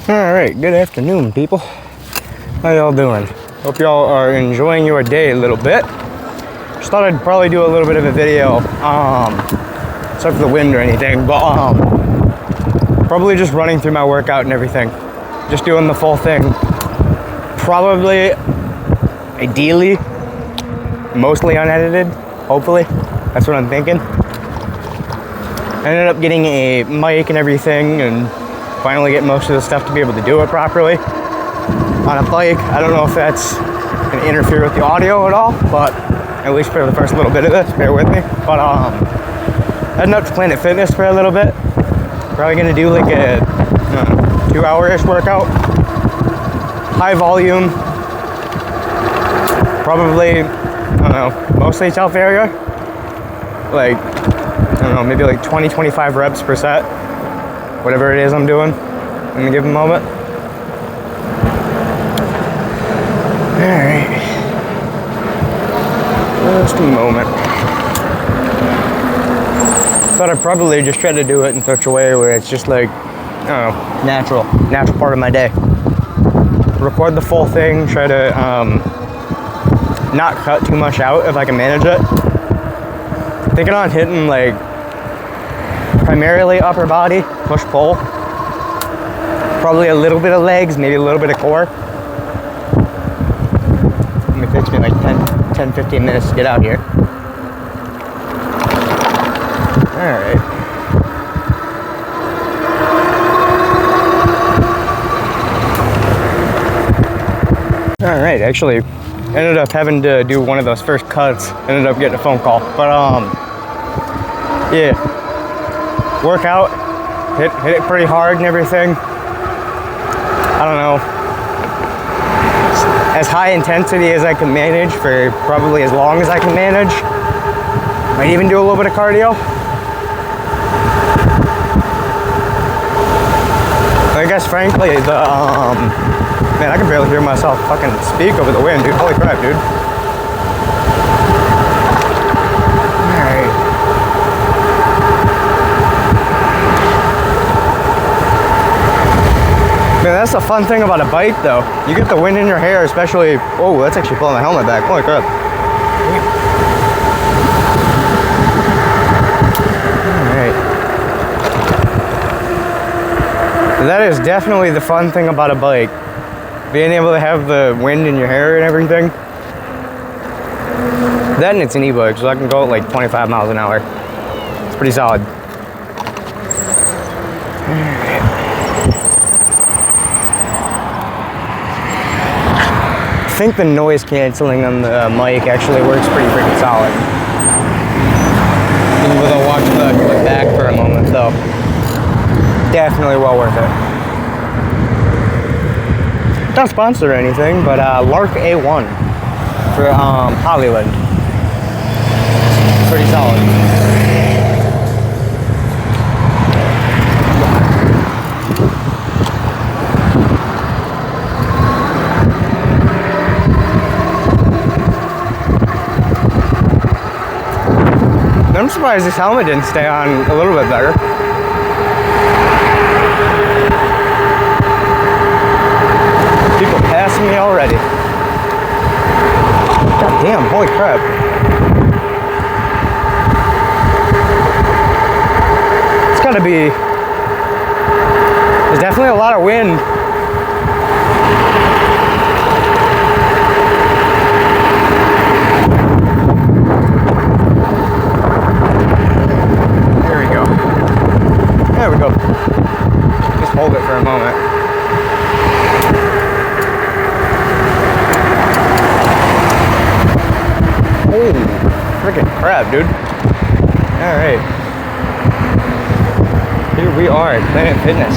Alright, good afternoon, people. How y'all doing? Hope y'all are enjoying your day a little bit. Just thought I'd probably do a little bit of a video. Sorry for the wind or anything, but probably just running through my workout and everything. Just doing the full thing. Probably, ideally, mostly unedited, hopefully. That's what I'm thinking. I ended up getting a mic and everything and finally get most of the stuff to be able to do it properly on a bike. I don't know if that's going to interfere with the audio at all, but at least for the first little bit of this, bear with me. But heading up to Planet Fitness for a little bit. Probably going to do like a 2-hour-ish workout. High volume. Probably, I don't know, mostly self area. Like, I don't know, maybe like 20-25 reps per set. Whatever it is I'm doing in a given moment. Alright. Just a moment. Thought I'd probably just try to do it in such a way where it's just like, I don't know, natural part of my day. Record the full thing, try to not cut too much out if I can manage it. Thinking on hitting like primarily upper body, push-pull. Probably a little bit of legs, maybe a little bit of core. It takes me like 10-15 minutes to get out here. Alright. Alright, actually ended up having to do one of those first cuts. Ended up getting a phone call. But yeah. Workout, hit it pretty hard and everything. I don't know, as high intensity as I can manage for probably as long as I can manage. Might even do a little bit of cardio. I guess frankly, man, I can barely hear myself fucking speak over the wind, dude. Holy crap, dude. Man, that's the fun thing about a bike, though. You get the wind in your hair, especially... Oh, that's actually pulling my helmet back. Holy crap. Alright. That is definitely the fun thing about a bike. Being able to have the wind in your hair and everything. That and it's an e-bike, so I can go at like 25 miles an hour. It's pretty solid. I think the noise canceling on the mic actually works pretty freaking solid. Even though I'll watch the clip back for a moment, though. Definitely well worth it. Not sponsored or anything, but Lark A1 for Hollywood. Pretty solid. I'm surprised this helmet didn't stay on a little bit better. People passing me already. God damn, holy crap. It's gotta be... There's definitely a lot of wind. There we go. Just hold it for a moment. Holy freaking crap, dude. Alright. Here we are at Planet Fitness.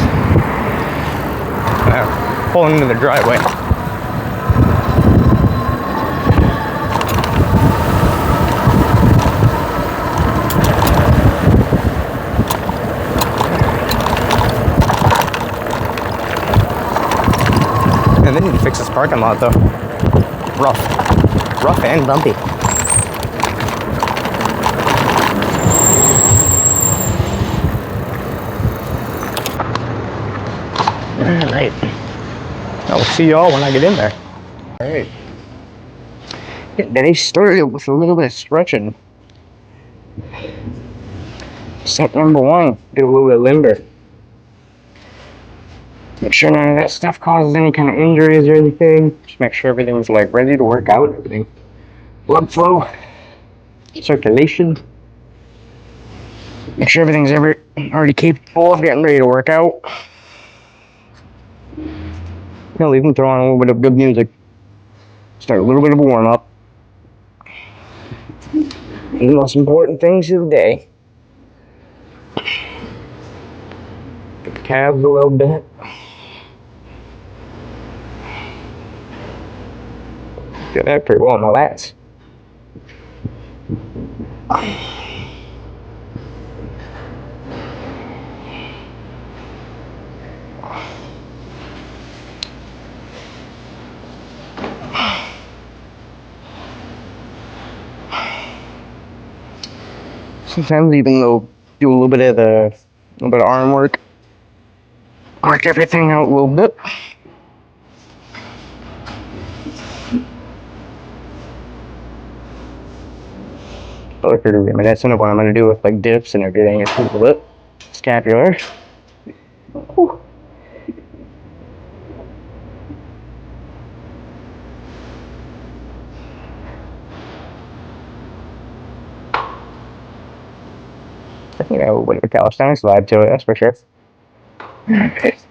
Pulling into the driveway. And they need to fix this parking lot, though. Rough and bumpy. Alright. I'll see y'all when I get in there. Alright. Getting the day started with a little bit of stretching. Step number 1, do a little bit of limber. Make sure none of that stuff causes any kind of injuries or anything. Just make sure everything's like ready to work out. Everything, blood flow, circulation. Make sure everything's already capable of getting ready to work out. Hell, even throw on a little bit of good music. Start a little bit of a warm up. The most important things of the day. Get the calves a little bit. Get that pretty well on my lats. Sometimes even though do a little bit of arm work. Work everything out a little bit. But if you're reminiscent of what I'm going to do with like dips and everything, it's a little bit scapular. Whew. I think I have a bit of a calisthenics vibe to it, that's for sure. Alright.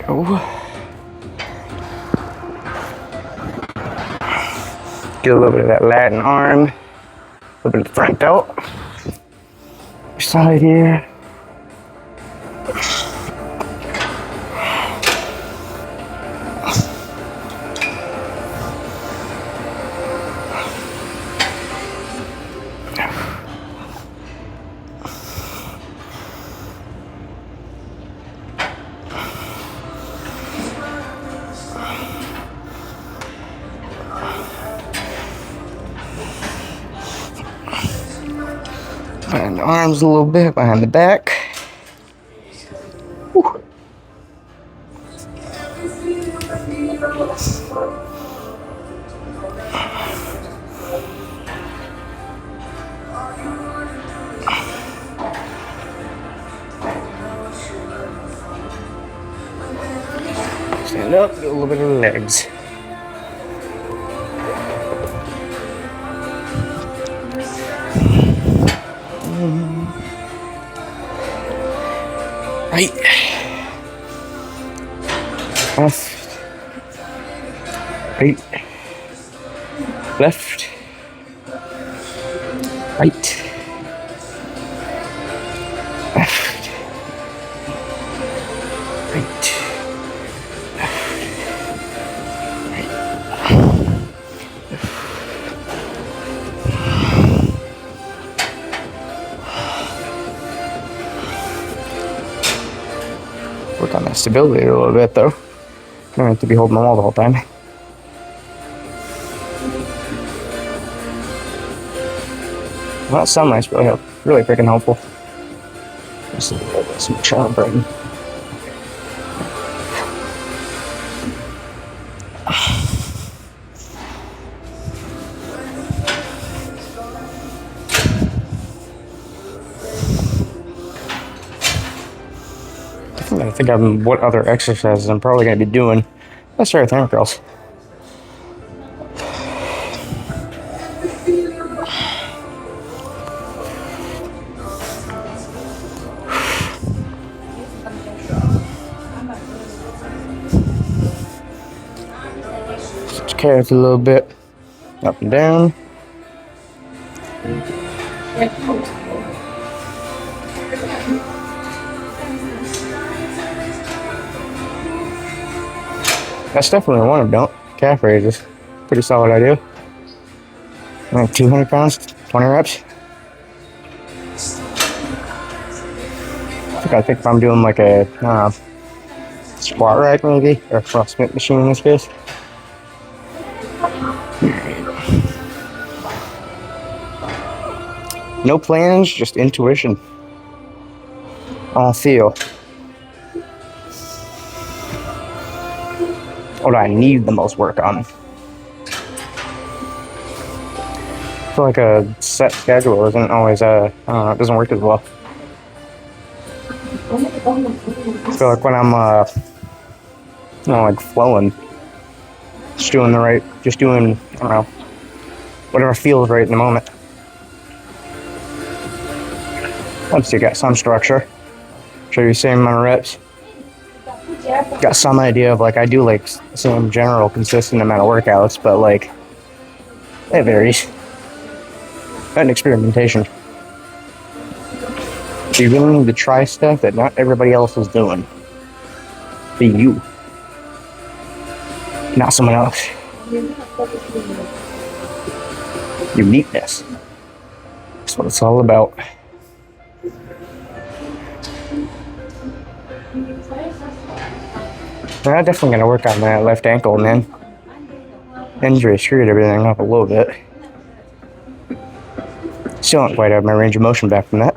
Go. Get a little bit of that lat and arm, a little bit of the front delt. Side here. Behind the arms a little bit, behind the back. Whew. Stand up, do a little bit of the legs. Right, left, right, left, right, left, right, work on that stability a little bit though. Don't have to be holding them all the whole time. Well, sunlight's really freaking helpful. Just a little bit some charm brain. I think what other exercises I'm probably going to be doing. Let's start with hammer curls. Switch calves a little bit, up and down. That's definitely one of them. Calf raises. Pretty solid idea. Like 200 pounds, 20 reps. I think if I'm doing like a squat rack maybe, or a CrossFit machine in this case. No plans, just intuition. I'll feel. What do I need the most work on? I feel like a set schedule isn't always, it doesn't work as well. I feel like when I'm, like flowing, just doing, I don't know, whatever feels right in the moment. Once you got some structure, show you the same amount of reps. Got some idea of like, I do like same general consistent amount of workouts, but like, it varies. An experimentation. You really need to try stuff that not everybody else is doing. Be you. Not someone else. Uniqueness. That's what it's all about. I'm definitely going to work on that left ankle, man. Injury screwed everything up a little bit. Still don't quite have my range of motion back from that.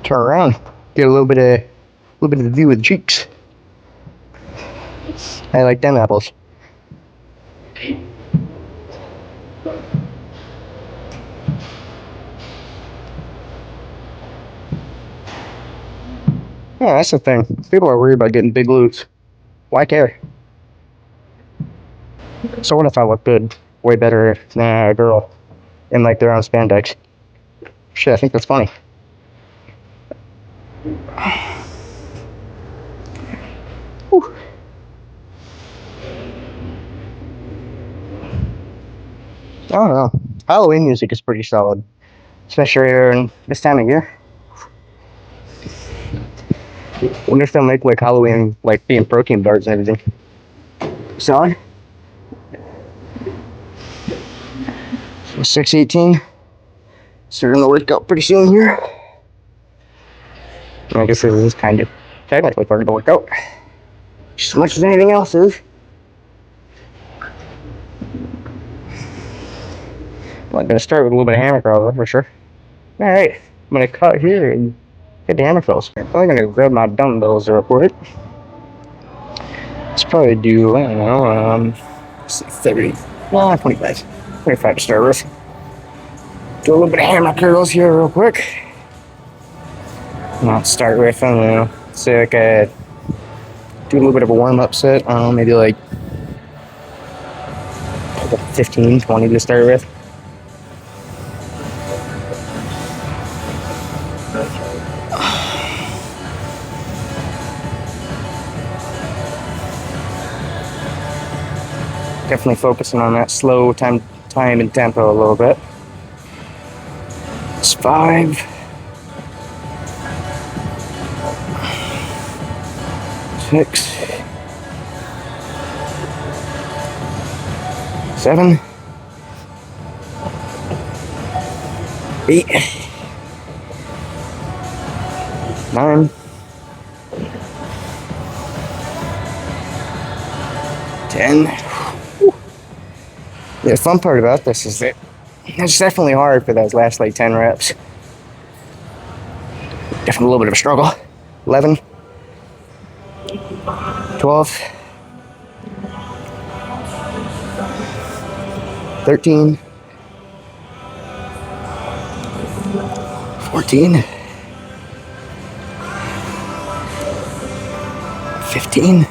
Turn around, get a little bit of the view of the cheeks. I like them apples. Yeah, that's the thing. People are worried about getting big glutes. Why care? So what if I look good, way better than a girl, in like their own spandex? Shit, I think that's funny. Whew. I don't know. Halloween music is pretty solid, especially in this time of year. Wonder if they'll make like Halloween like being protein bars and everything. Solid. 6:18. Starting the workout pretty soon here. I guess this is kind of technically part of the workout. Just as much as anything else is. I'm gonna start with a little bit of hammer curls for sure. Alright, I'm gonna cut here and hit the hammer curls. I'm probably gonna grab my dumbbells real quick. Let's probably do, I don't know, 30, 25. 25 to start with. Do a little bit of hammer curls here real quick. And I'll start with, I don't know, say like do a little bit of a warm-up set. I don't know, maybe like 15, 20 to start with. Definitely focusing on that slow time and tempo a little bit. It's 5. 6. 7. 8. 9. 10. The fun part about this is that it's definitely hard for those last like 10 reps. Definitely a little bit of a struggle. 11. 12. 13. 14. 15.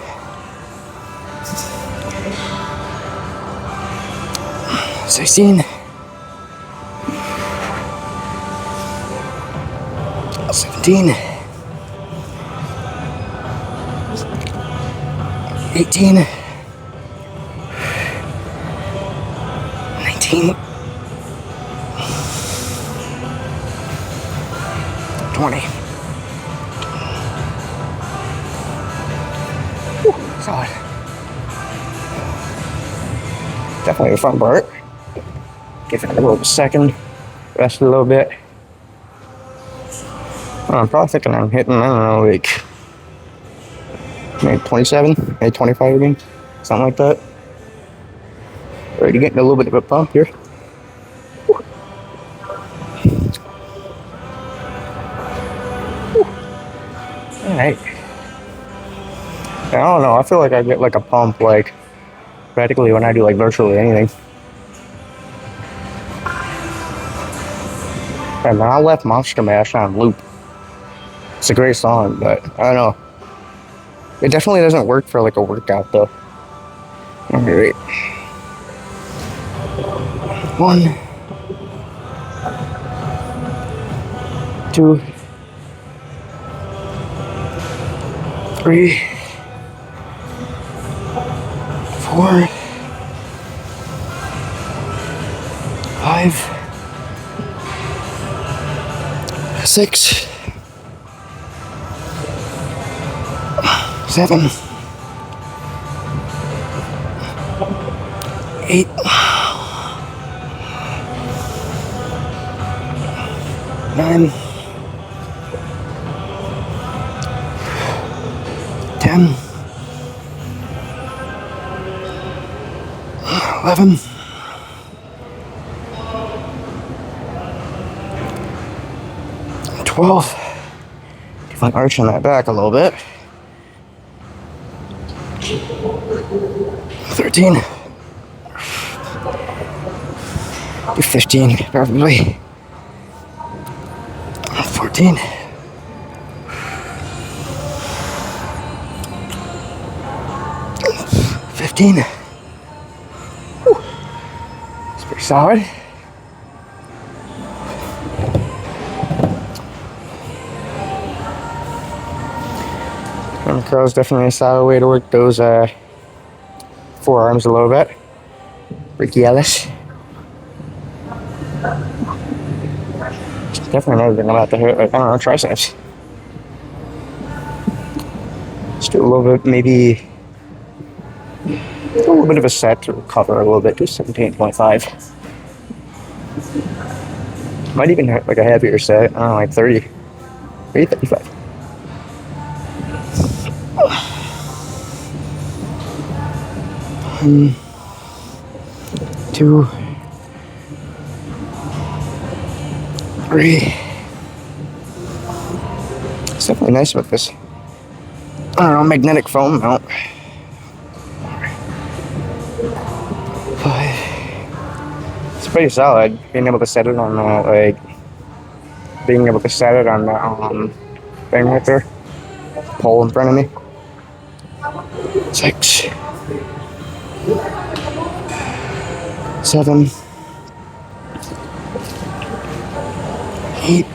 16, 17, 18, 19, 20. Whew, solid. Definitely a fun part. Give it a little second, rest a little bit. I'm probably thinking I'm hitting, I don't know, like maybe 27, maybe 25 again, something like that. Already getting a little bit of a pump here. Whew. Whew. All right. I don't know, I feel like I get like a pump like practically when I do like virtually anything. And I left Monster Mash on loop. It's a great song, but I don't know. It definitely doesn't work for like a workout though. Alright. 1, 2, 3, 4, 5, 6, 7, 8, 9, 10, 11, 12. If I'm arching that back a little bit. 13. Do 15, probably. 14. 15. Whew. It's pretty solid. Arm curls definitely a solid way to work those forearms a little bit. Brachialis. Definitely another thing about the hip, I don't know, triceps. Let's do a little bit, maybe a little bit of a set to recover a little bit. Do 17.5. Might even have like a heavier set. I don't know, like 30, maybe 35. 1, 2, 3. It's definitely nice with this, I don't know, magnetic foam mount. 5. It's pretty solid. Being able to set it on the, like, being able to set it on the thing right there, pole in front of me. 6, 7, 8, 9,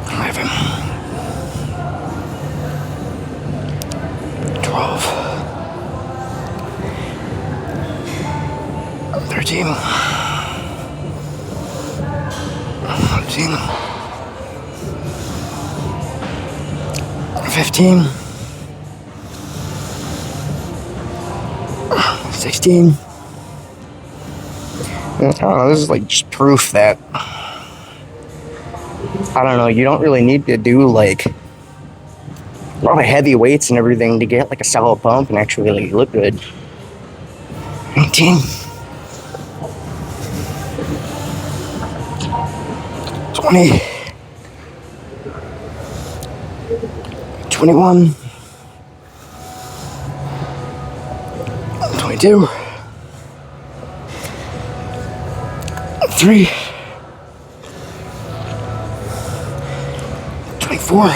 11, 12, 13, 14, 15, 16. I don't know, this is like just proof that, I don't know, you don't really need to do like a lot of heavy weights and everything to get like a solid pump and actually like, look good. 19. 20. 21. 22. 3. 24,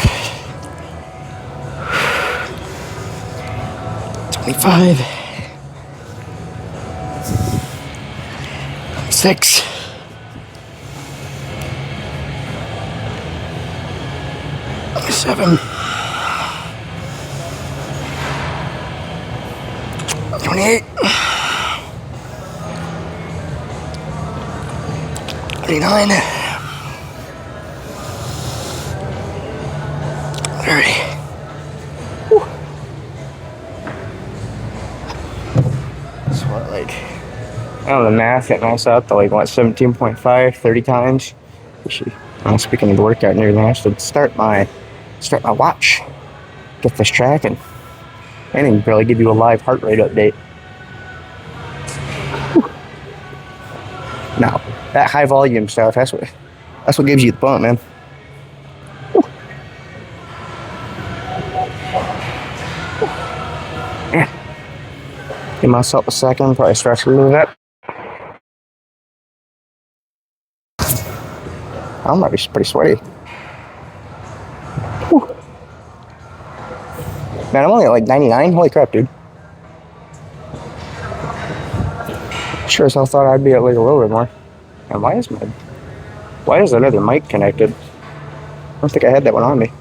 25, 6, 7, 28, 29, 30. Whew. So what, like, I don't know the math, it maps out to like, what, 17.5, 30 times. I'm speaking of the workout and everything, I should start my watch, get this tracking, and then barely give you a live heart rate update. Whew. Now, that high volume stuff, that's what gives you the bump, man. Whew. Yeah. Give myself a second, probably stretch a little bit. I might be pretty sweaty. Whew. Man, I'm only at like 99. Holy crap, dude. Sure as hell thought I'd be at like a little bit more. And why is that other mic connected? I don't think I had that one on me.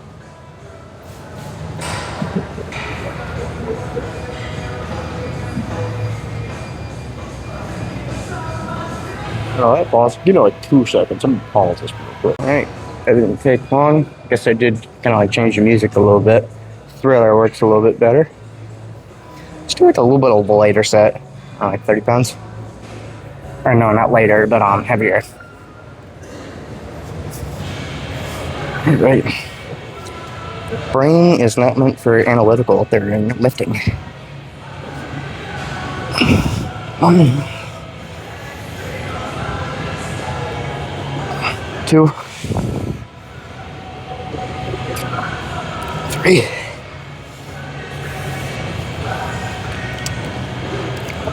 Oh, that pause. Give me like 2 seconds. I'm gonna pause this real quick. Alright, that didn't take long. Guess I did kind of like change the music a little bit. Thriller works a little bit better. Let's do like a little bit of a lighter set. Like 30 pounds. Or no, not lighter, but heavier. Right. Brain is not meant for analytical. They're in lifting. 1, 2, 3,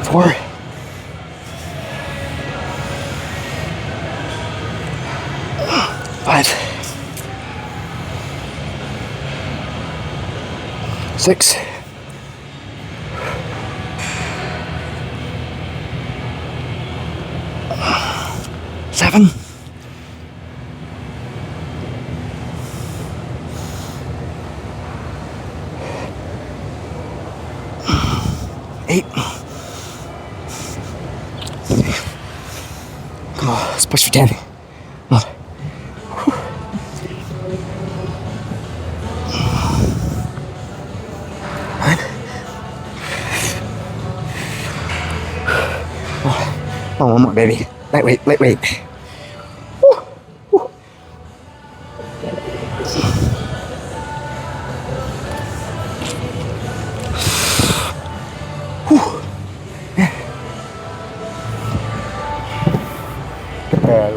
4, 5, 6, 7, 8. Come on, let's push for 10. Oh, one more, baby. Lightweight. Woo. Woo.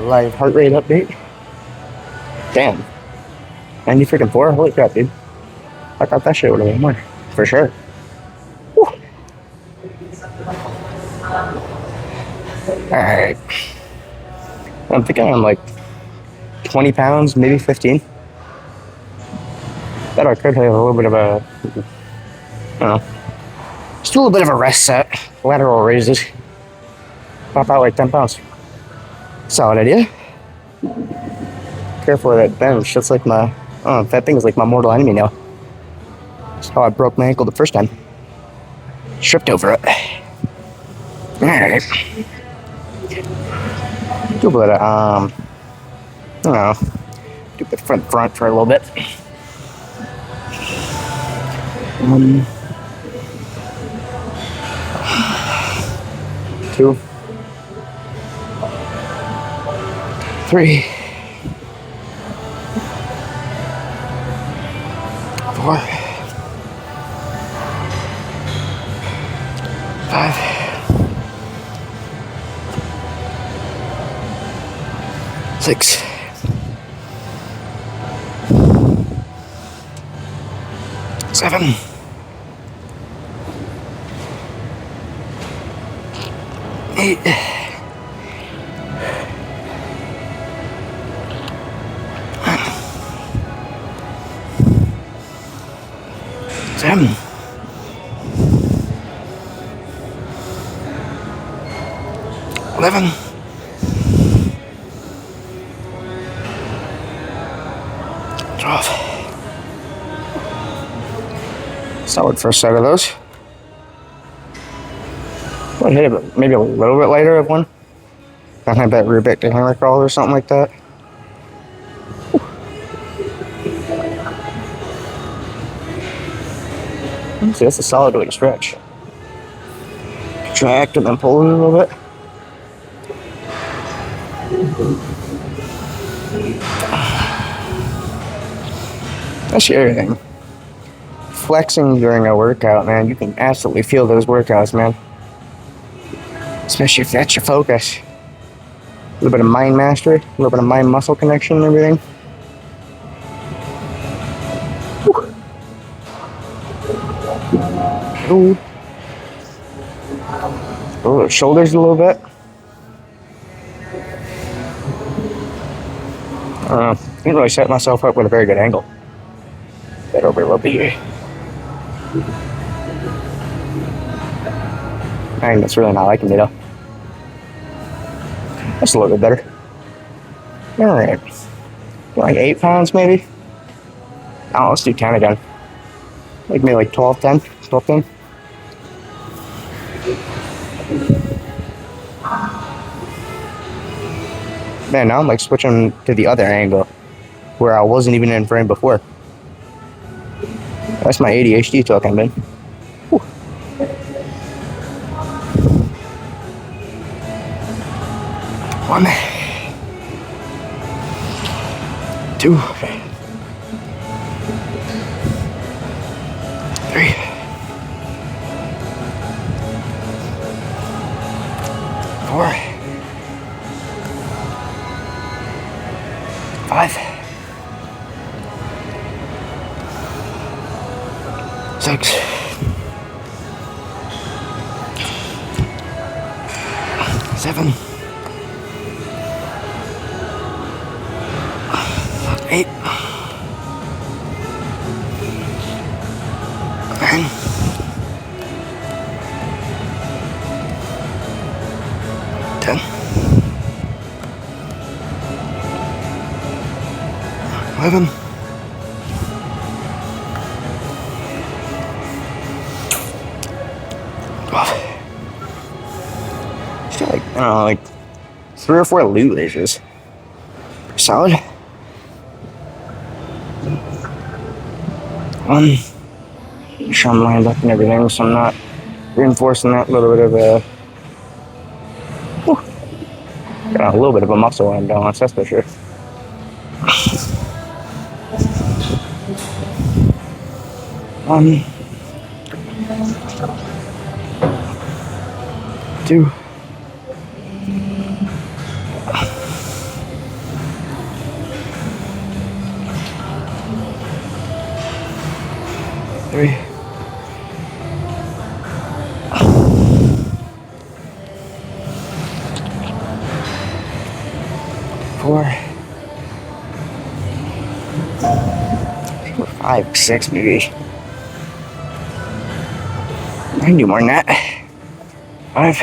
Live heart rate update. Damn. 90 freaking 4? Holy crap, dude. I thought that shit would have been more. For sure. Woo. Alright. I'm thinking I'm like 20 pounds, maybe 15. That I could have a little bit of a, I don't know, just a little bit of a rest set. Lateral raises. Pop out like 10 pounds. Solid idea. Careful of that bench. That's like my, that thing is like my mortal enemy now. That's how I broke my ankle the first time. Tripped over it. Alright. Do a bit of, I don't know, do a bit front for a little bit. 1, 2, 3, 4, 5, 6, 7, 8, 9, 10. 11. 12. Solid first set of those. I'll hit it maybe a little bit later of one. I have that Rubik to hammer crawl or something like that. See, that's a solid way to stretch. Contract and then pull it a little bit. That's everything. Flexing during a workout, man, you can absolutely feel those workouts, man. Especially if that's your focus. A little bit of mind mastery, a little bit of mind muscle connection and everything. Ooh. Oh, shoulders a little bit. Didn't really set myself up with a very good angle. That over a little bit here. Dang, that's really not liking me though. That's a little bit better. Alright. Like 8 pounds maybe? Oh, let's do 10 again. Like maybe like 12, 10? 12, 10? Man, now I'm like switching to the other angle where I wasn't even in frame before. That's my ADHD talking, man. Whew. 1, 2, 3, 4, 5, 6, 7, 8, 9, 10, 11, 12. Still like, I don't know, like 3 or 4 glute raises. Solid. 1. Make sure I'm lined up and everything, so I'm not reinforcing that little bit of a. Whew, got a little bit of a muscle on balance, that's for sure. 1, 2, 3, 4, 5, 6 maybe. I can do more than that. 5,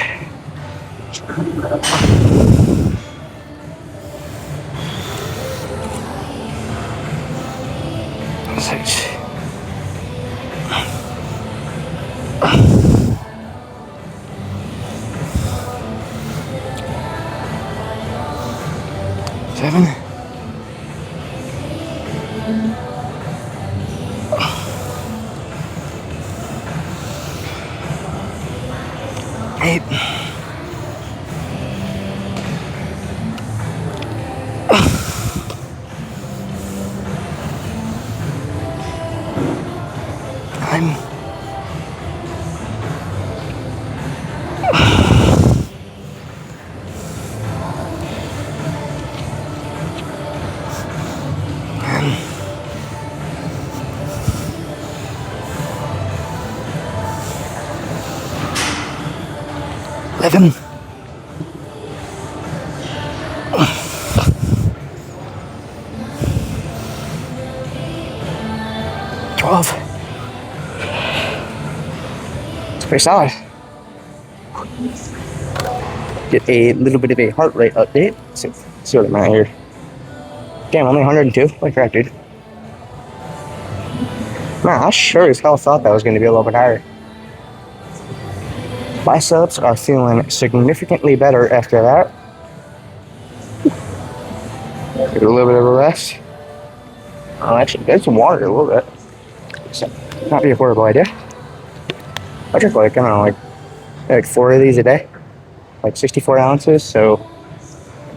6, 7, 8, 9, 11, 12, Pretty solid. Get a little bit of a heart rate update. See what I'm at here. Damn, only 102? Like crap, dude. Man, I sure as hell thought that was going to be a little bit higher. Biceps are feeling significantly better after that. Get a little bit of a rest. I'll actually get some water a little bit. So, not be a horrible idea. I drink like, I don't know, like 4 of these a day. Like 64 ounces, so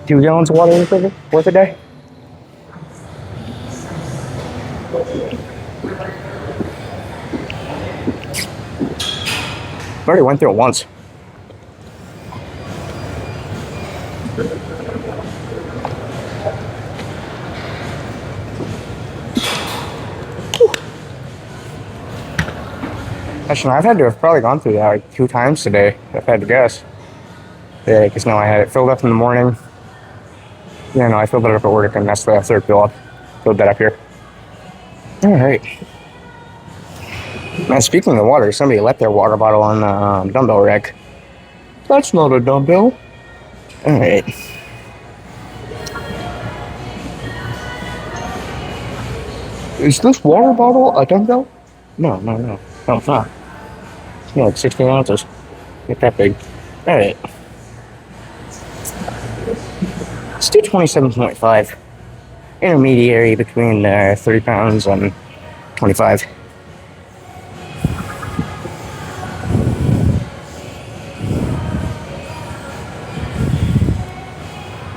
2 gallons of water worth a day. I already went through it once. Actually, I've had to have probably gone through that like 2 times today, if I had to guess. Yeah, because now I had it filled up in the morning. Yeah, no, I filled it up at work, and that's the third fill up. Filled that up here. Alright. Now, speaking of water, somebody left their water bottle on the dumbbell rack. That's not a dumbbell. Alright. Is this water bottle a dumbbell? No. No, it's not. It's like 16 ounces. Not that big. Alright. Let's do 27.5. Intermediary between 30 pounds and 25.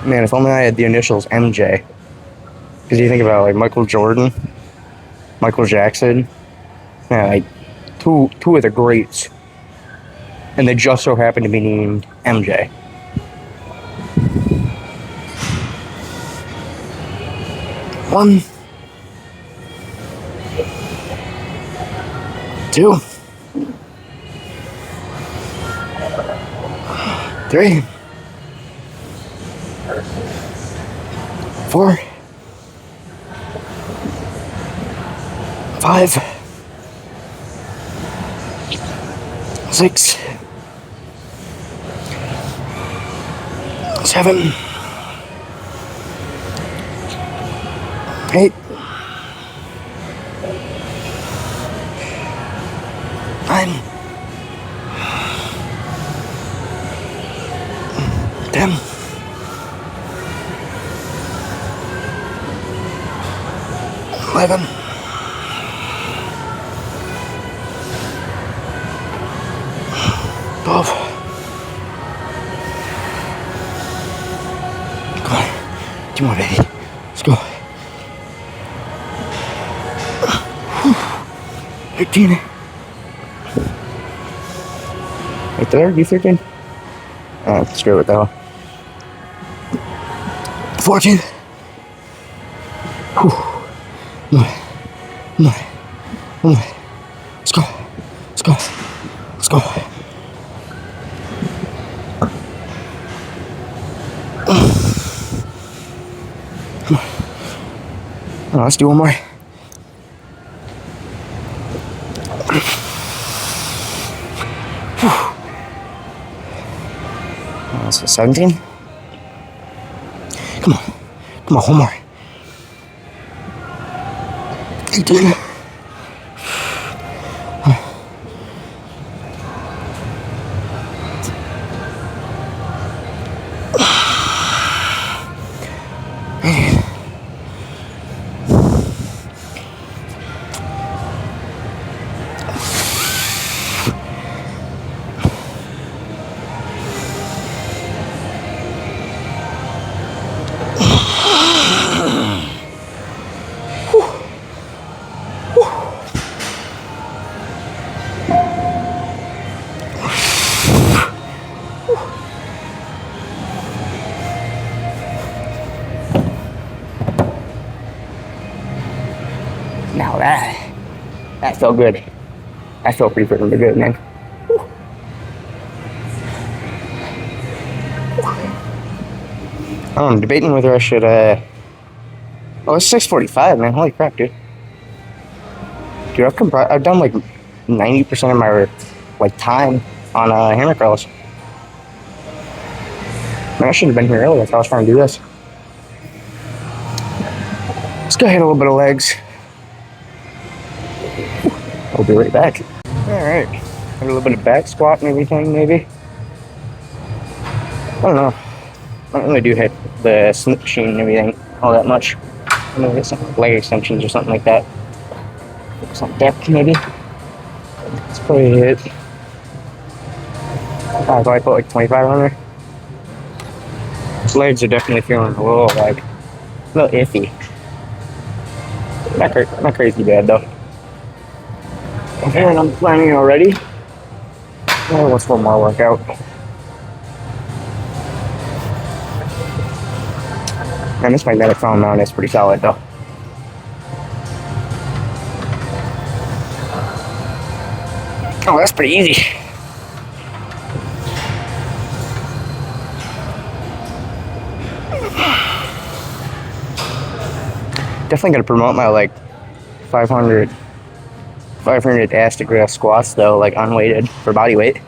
Man, if only I had the initials MJ. Because you think about like Michael Jordan, Michael Jackson, yeah, like two of the greats, and they just so happen to be named MJ. One, 2, 3, 4, 5, 6, 7, 8, 9, 10, 11, 12. Come on. 2 more, baby. Let's go. 13. Right there, you 13? Screw it though. 14. Whew. One more. Let's go. Come on. Let's do one more. So 17. Come on, one more. 18. Now that felt good. That felt pretty freaking good, man. I'm debating whether I should, oh, it's 6:45, man. Holy crap, dude. Dude, I've done like 90% of my like time on hammer curls. Man, I should have been here earlier if I was trying to do this. Let's go hit a little bit of legs. I'll be right back. All right, a little bit of back squat and everything, maybe. I don't know. I don't really do hit the Smith machine and everything all that much. I'm gonna get some leg extensions or something like that. Some depth, maybe. Let's probably hit. I'll probably put like 25 on there. Legs are definitely feeling a little iffy. Not crazy bad though. And I'm planning already. Oh, what's one more workout? Man, this magnetic foam mount is pretty solid though. Oh, that's pretty easy. Definitely gotta promote my like 500 Astagraph squats though, like unweighted for body weight.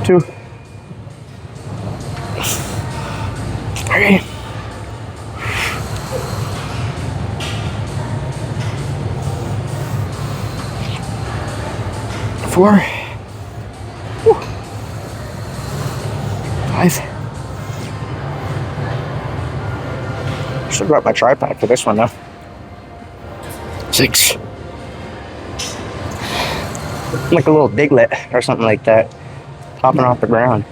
2, 3, 4, 5. Should grab my tripod for this one though. 6. Like a little diglet or something like that, popping off the ground.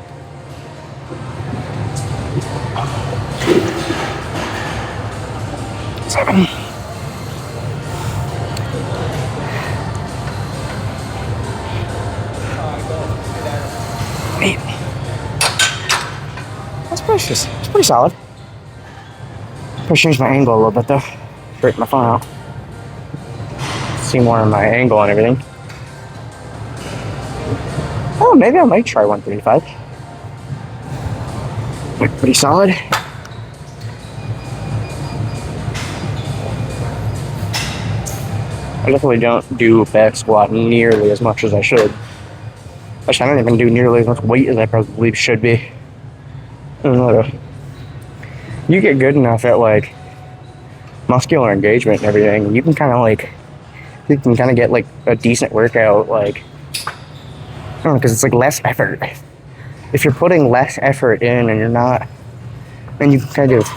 7. 8. That's precious. It's pretty solid. I changed my angle a little bit though. Break my phone out. See more of my angle and everything. Oh, maybe I might try 135. Look pretty solid. I definitely don't do back squat nearly as much as I should. Actually, I don't even do nearly as much weight as I probably should be. I don't know. You get good enough at like muscular engagement and everything, you can kind of get like a decent workout, like, I don't know, because it's like less effort. If you're putting less effort in and you're not, then you can kind of,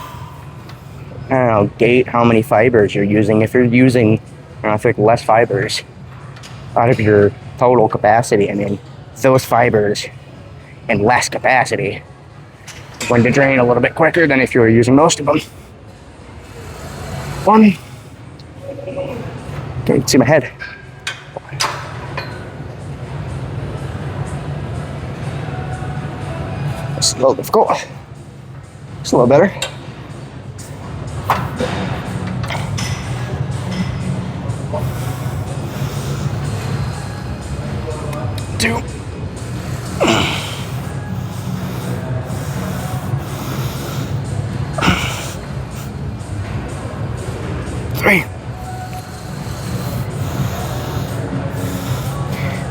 I don't know, gate how many fibers you're using. If you're using, I think less fibers out of your total capacity, I mean, those fibers and less capacity going to drain a little bit quicker than if you were using most of them. 1. Can't see my head. It's a little difficult. It's a little better. 2. 3.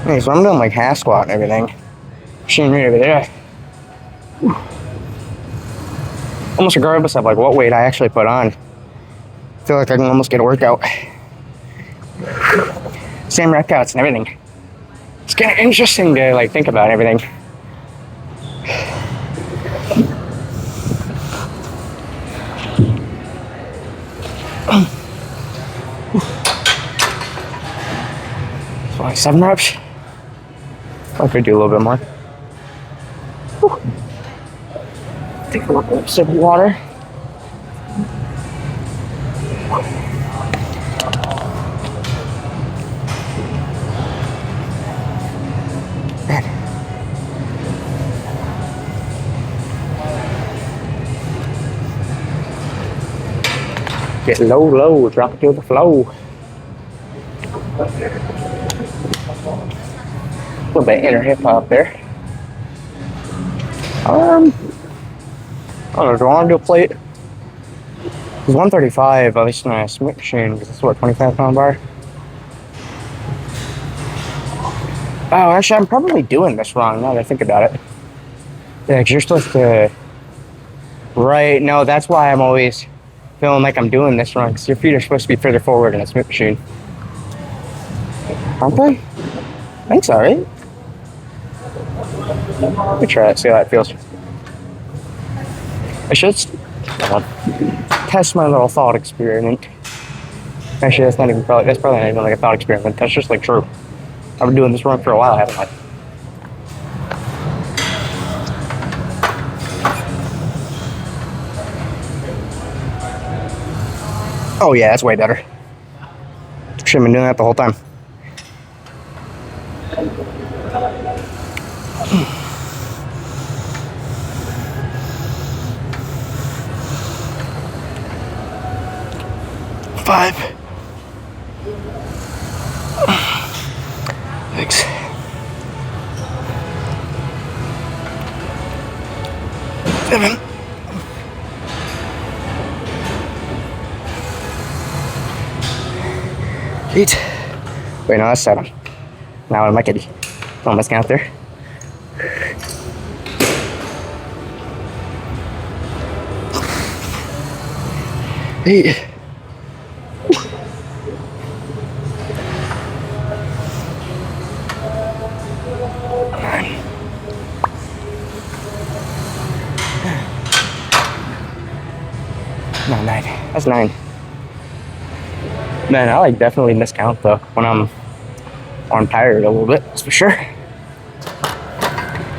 Okay, so I'm doing like half squat and everything. Machine right over there. Whew. Almost regardless of like what weight I actually put on, I feel like I can almost get a workout. Same rep counts and everything. It's kind of interesting to like think about everything. So like 7 reps. I could do a little bit more. Whew. Take a little sip of water. Get low, drop it to the flow. A little bit of inner hip hop there. I don't know, do I want to do a plate? Because 135, at least in a Smith machine, because it's what, 25-pound bar? Oh, actually, I'm probably doing this wrong now that I think about it. Yeah, because you're supposed to... Right, no, that's why I'm always feeling like I'm doing this wrong, because your feet are supposed to be further forward in a Smith machine. Aren't they? I think so, right? Let me try it, see how that feels. I should test my little thought experiment. Actually, that's probably not even like a thought experiment. That's just like true. I've been doing this wrong for a while, haven't I? Oh yeah, that's way better. Should have been doing that the whole time. Five. 6. 7. 8. Wait, no, that's 7. Now I'm kidding. Oh, let's count there. 8. 9. 9. That's 9. Man, I like definitely miscount though when I'm tired a little bit, that's for sure.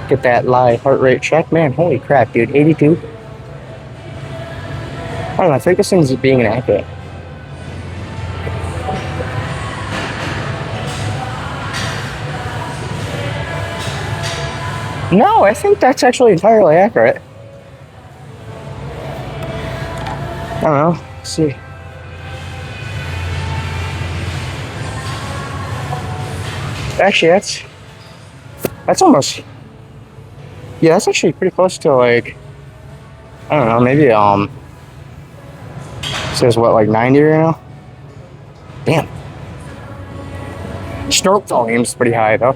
Get that live heart rate check, man. Holy crap, dude, 82. I don't know. I think this thing's being inaccurate. No, I think that's actually entirely accurate. I don't know. Let's see. Actually, that's almost, yeah, that's actually pretty close to like, I don't know, maybe says what, like 90 right now? Damn. Stroke volume's pretty high though.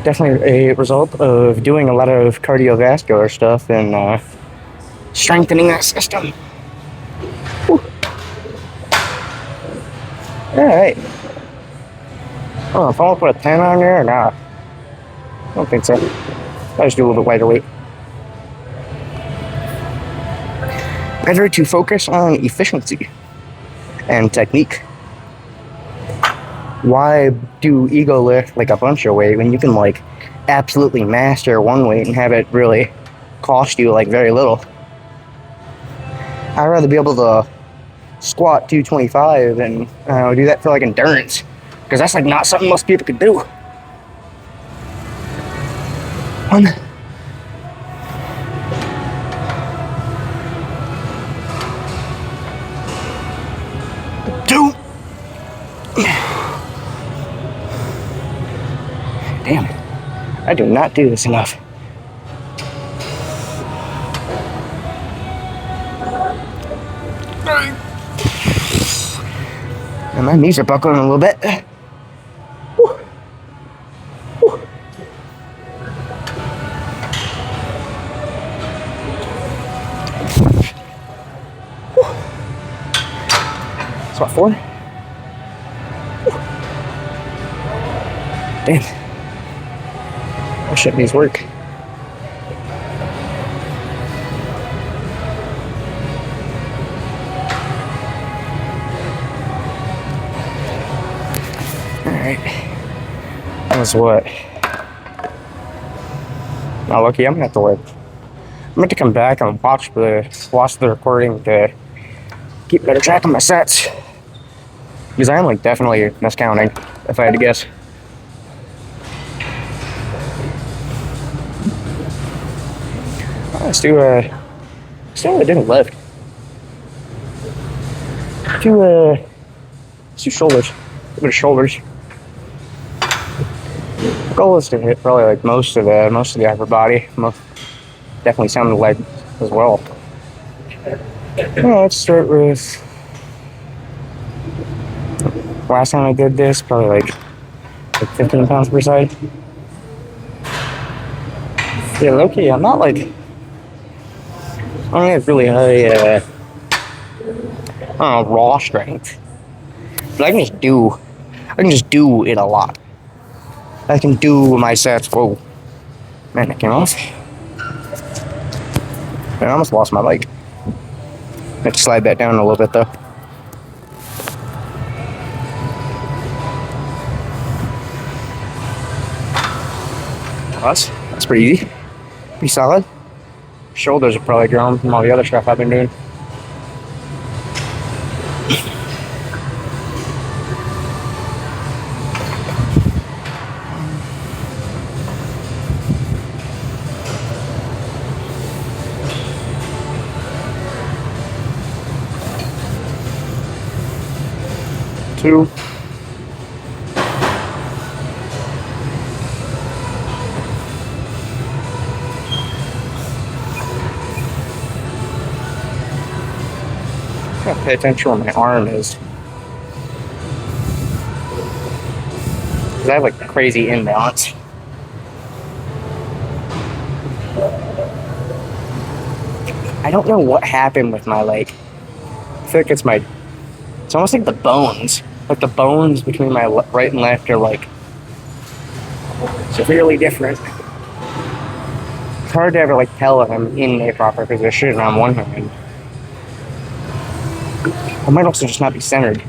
Definitely a result of doing a lot of cardiovascular stuff and strengthening that system. Whew. All right. Oh, if I want to put a 10 on there or not? I don't think so. I just do a little bit lighter weight. Better to focus on efficiency and technique. Why do ego lift like a bunch of weight when you can like absolutely master one weight and have it really cost you like very little? I'd rather be able to squat 225 and do that for like endurance, because that's like not something most people could do. 1. 2. Damn, I do not do this enough. And my knees are buckling a little bit. Whew. Whew. Whew. It's what, 4? Whew. Damn. Why shouldn't these work? Alright. That was what? Not lucky, I'm gonna have to work. I'm gonna have to come back and watch the recording to keep better track of my sets. Because I am like definitely miscounting, if I had to guess. Let's do still a different lift. Let's do shoulders. A bit of shoulders. The goal is to hit probably like most of the upper body. Definitely some of the legs. as well. Well, let's start with last time I did this, probably like 15 pounds per side. Yeah, low-key, I'm not like, I don't have really high, I don't know, raw strength. But I can just do it a lot. I can do my sets. Whoa. Man, that came off. I almost lost my bike. Let's slide that down a little bit though. That's pretty easy. Pretty solid. Shoulders are probably grown from all the other stuff I've been doing. Two. Gotta pay attention where my arm is. Because I have like crazy imbalance. I don't know what happened with my leg. I feel like it's almost like the bones. Like the bones between my right and left are like severely different. It's hard to ever like tell if I'm in a proper position on one hand. I might also just not be centered.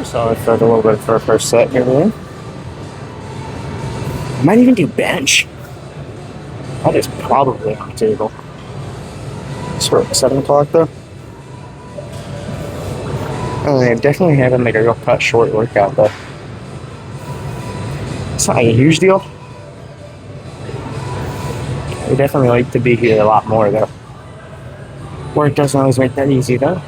So I start a little bit for a first set here. I might even do bench. That is probably on the table. It's for 7 o'clock though. I definitely haven't made a real cut short workout though. It's not a huge deal. I definitely like to be here a lot more though. Work doesn't always make that easy though.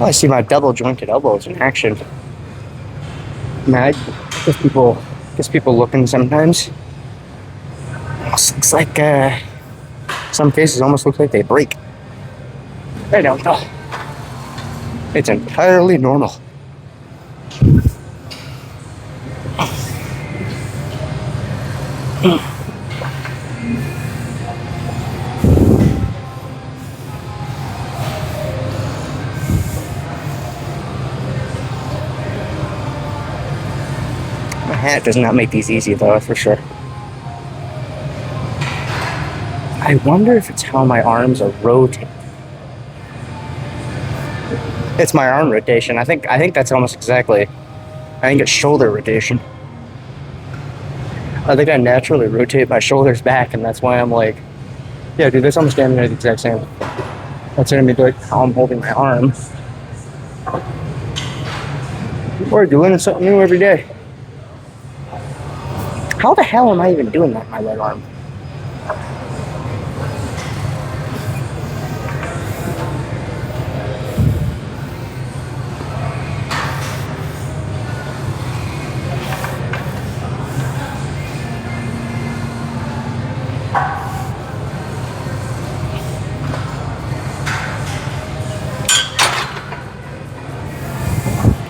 I see my double jointed elbows in action. Man, I guess people looking sometimes. Almost looks like some cases almost look like they break. I don't know. It's entirely normal. My hat does not make these easy though, that's for sure. I wonder if it's how my arms are rotating. It's my arm rotation. I think that's almost exactly. I think it's shoulder rotation. I think I naturally rotate my shoulders back, and that's why I'm like, yeah, dude, this almost damn near the exact same. That's gonna be like how I'm holding my arm. We're doing something new every day. How the hell am I even doing that with my right arm?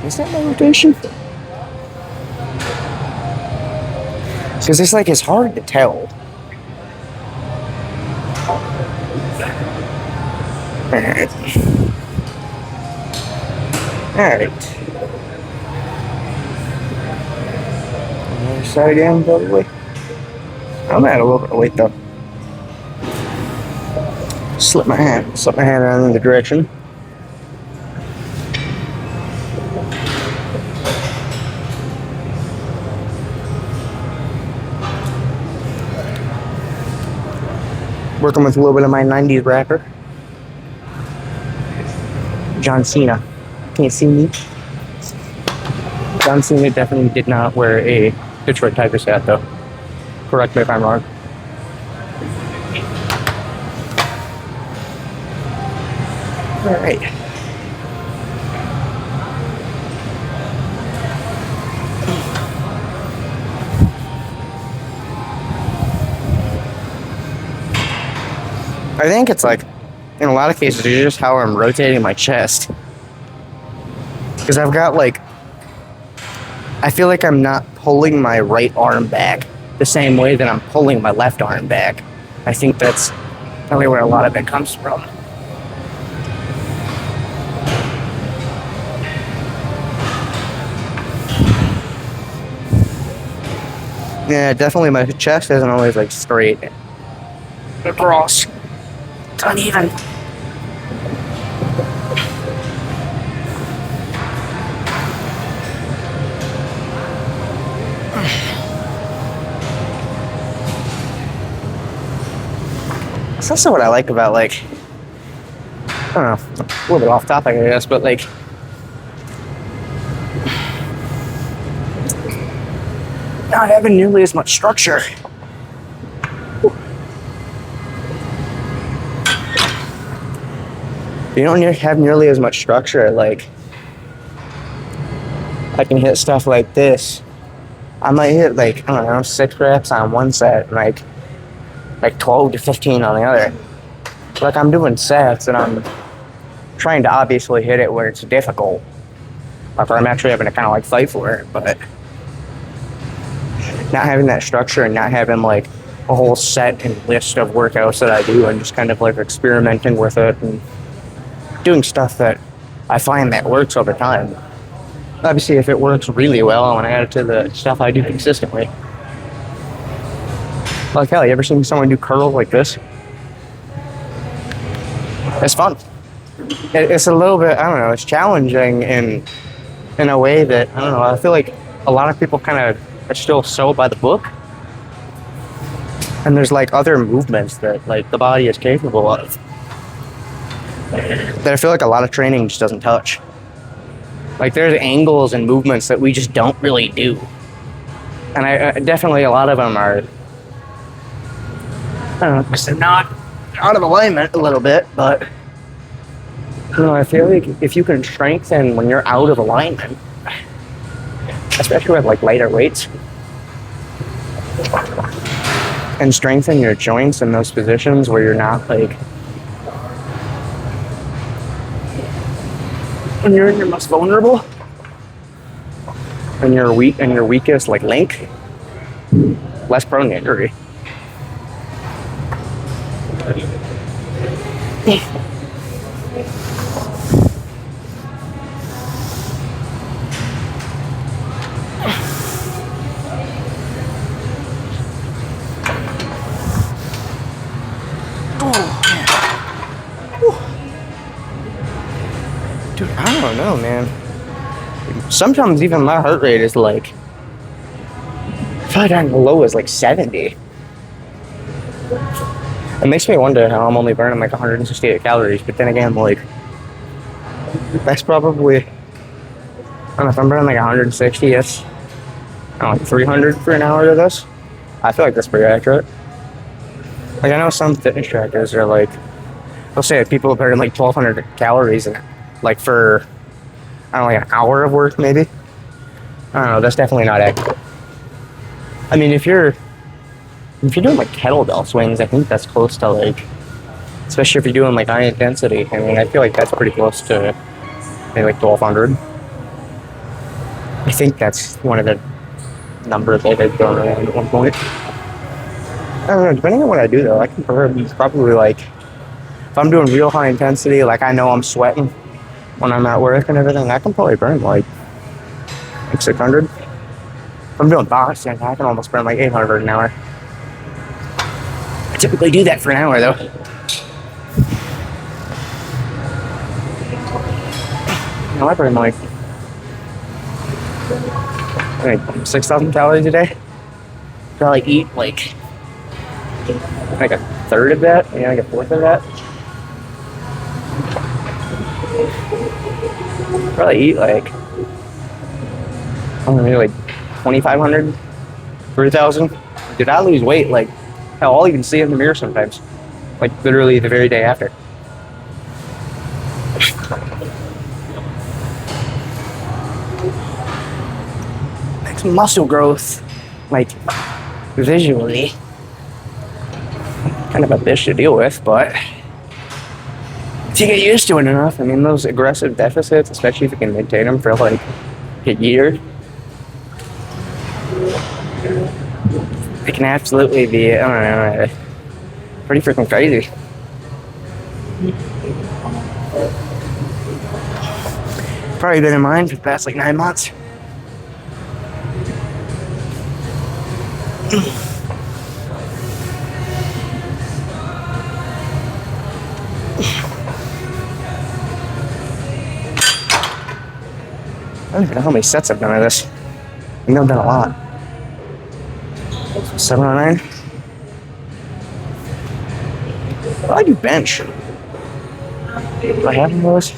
Is that my rotation? Because it's like, it's hard to tell. Alright. Alright. Other side again, probably. I'm at a little bit of weight though. Slip my hand around in the direction. Working with a little bit of my 90s rapper. John Cena. Can you see me? John Cena definitely did not wear a Detroit Tigers hat though. Correct me if I'm wrong. Alright. I think it's like, in a lot of cases, it's just how I'm rotating my chest. Because I've got like, I feel like I'm not pulling my right arm back the same way that I'm pulling my left arm back. I think that's probably where a lot of it comes from. Yeah, definitely my chest isn't always like straight across. It's uneven. That's also what I like about, like, I don't know, a little bit off topic, I guess, but like, not having nearly as much structure. You don't have nearly as much structure. Like, I can hit stuff like this. I might hit like, I don't know, 6 reps on one set, and like 12 to 15 on the other. Like, I'm doing sets and I'm trying to obviously hit it where it's difficult. Like, I'm actually having to kind of like fight for it, but not having that structure and not having like a whole set and list of workouts that I do and just kind of like experimenting with it and doing stuff that I find that works over time. Obviously, if it works really well, I want to add it to the stuff I do consistently. Like, hell, you ever seen someone do curls like this? It's fun. It's a little bit, I don't know, it's challenging in a way that, I don't know, I feel like a lot of people kind of are still so by the book. And there's like other movements that like the body is capable of that I feel like a lot of training just doesn't touch. Like, there's angles and movements that we just don't really do. And I definitely, a lot of them are, I don't know, because they're not out of alignment a little bit, but you know, I feel like if you can strengthen when you're out of alignment, especially with like lighter weights, and strengthen your joints in those positions where you're not like, when you're in your most vulnerable and you're weak and your weakest like link, less prone to injury. Dude, I don't know, man. Sometimes even my heart rate is like, I feel like I'm low as like 70. It makes me wonder how I'm only burning like 168 calories, but then again, like, that's probably, I don't know, if I'm burning like 160, it's, I don't know, like 300 for an hour of this. I feel like that's pretty accurate. Like, I know some fitness trackers are like, they'll say that people burn like 1,200 calories and like for, I don't know, like an hour of work maybe. I don't know, that's definitely not accurate. I mean, if you're doing like kettlebell swings, I think that's close to like, especially if you're doing like high intensity, I mean, I feel like that's pretty close to maybe like 1,200. I think that's one of the numbers that they've thrown around at one point. I don't know, depending on what I do though, I can probably like, if I'm doing real high intensity, like I know I'm sweating when I'm at work and everything, I can probably burn like 600. If I'm doing boxing, I can almost burn like 800 an hour. I typically do that for an hour though. You know, I burn like 6,000 calories a day. Probably eat like a third of that, maybe like a fourth of that. Probably eat like, I don't know, maybe like 2,500, 3,000. Dude, I lose weight like hell. I'll even see it in the mirror sometimes, like literally the very day after. Makes muscle growth, like visually, kind of a bitch to deal with, but if you get used to it enough, I mean, those aggressive deficits, especially if you can maintain them for like a year, it can absolutely be, I don't know, pretty freaking crazy. Probably been in mine for the past like 9 months. I don't even know how many sets I've done of this. I know I've done a lot. 709. Well, I do bench. Do I have one of those?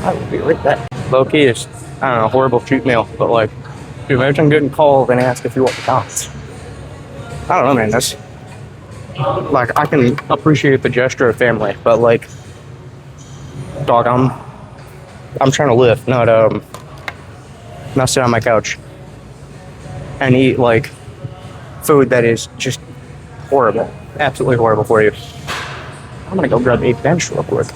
I would be with that. Low key is, I don't know, horrible cheat meal, but like, dude, imagine getting called and asked if you want the cops. I don't know, man. That's like, I can appreciate the gesture of family, but like, dog, I'm trying to live, not sit on my couch and eat like food that is just horrible, absolutely horrible for you. I'm gonna go grab a bench real quick.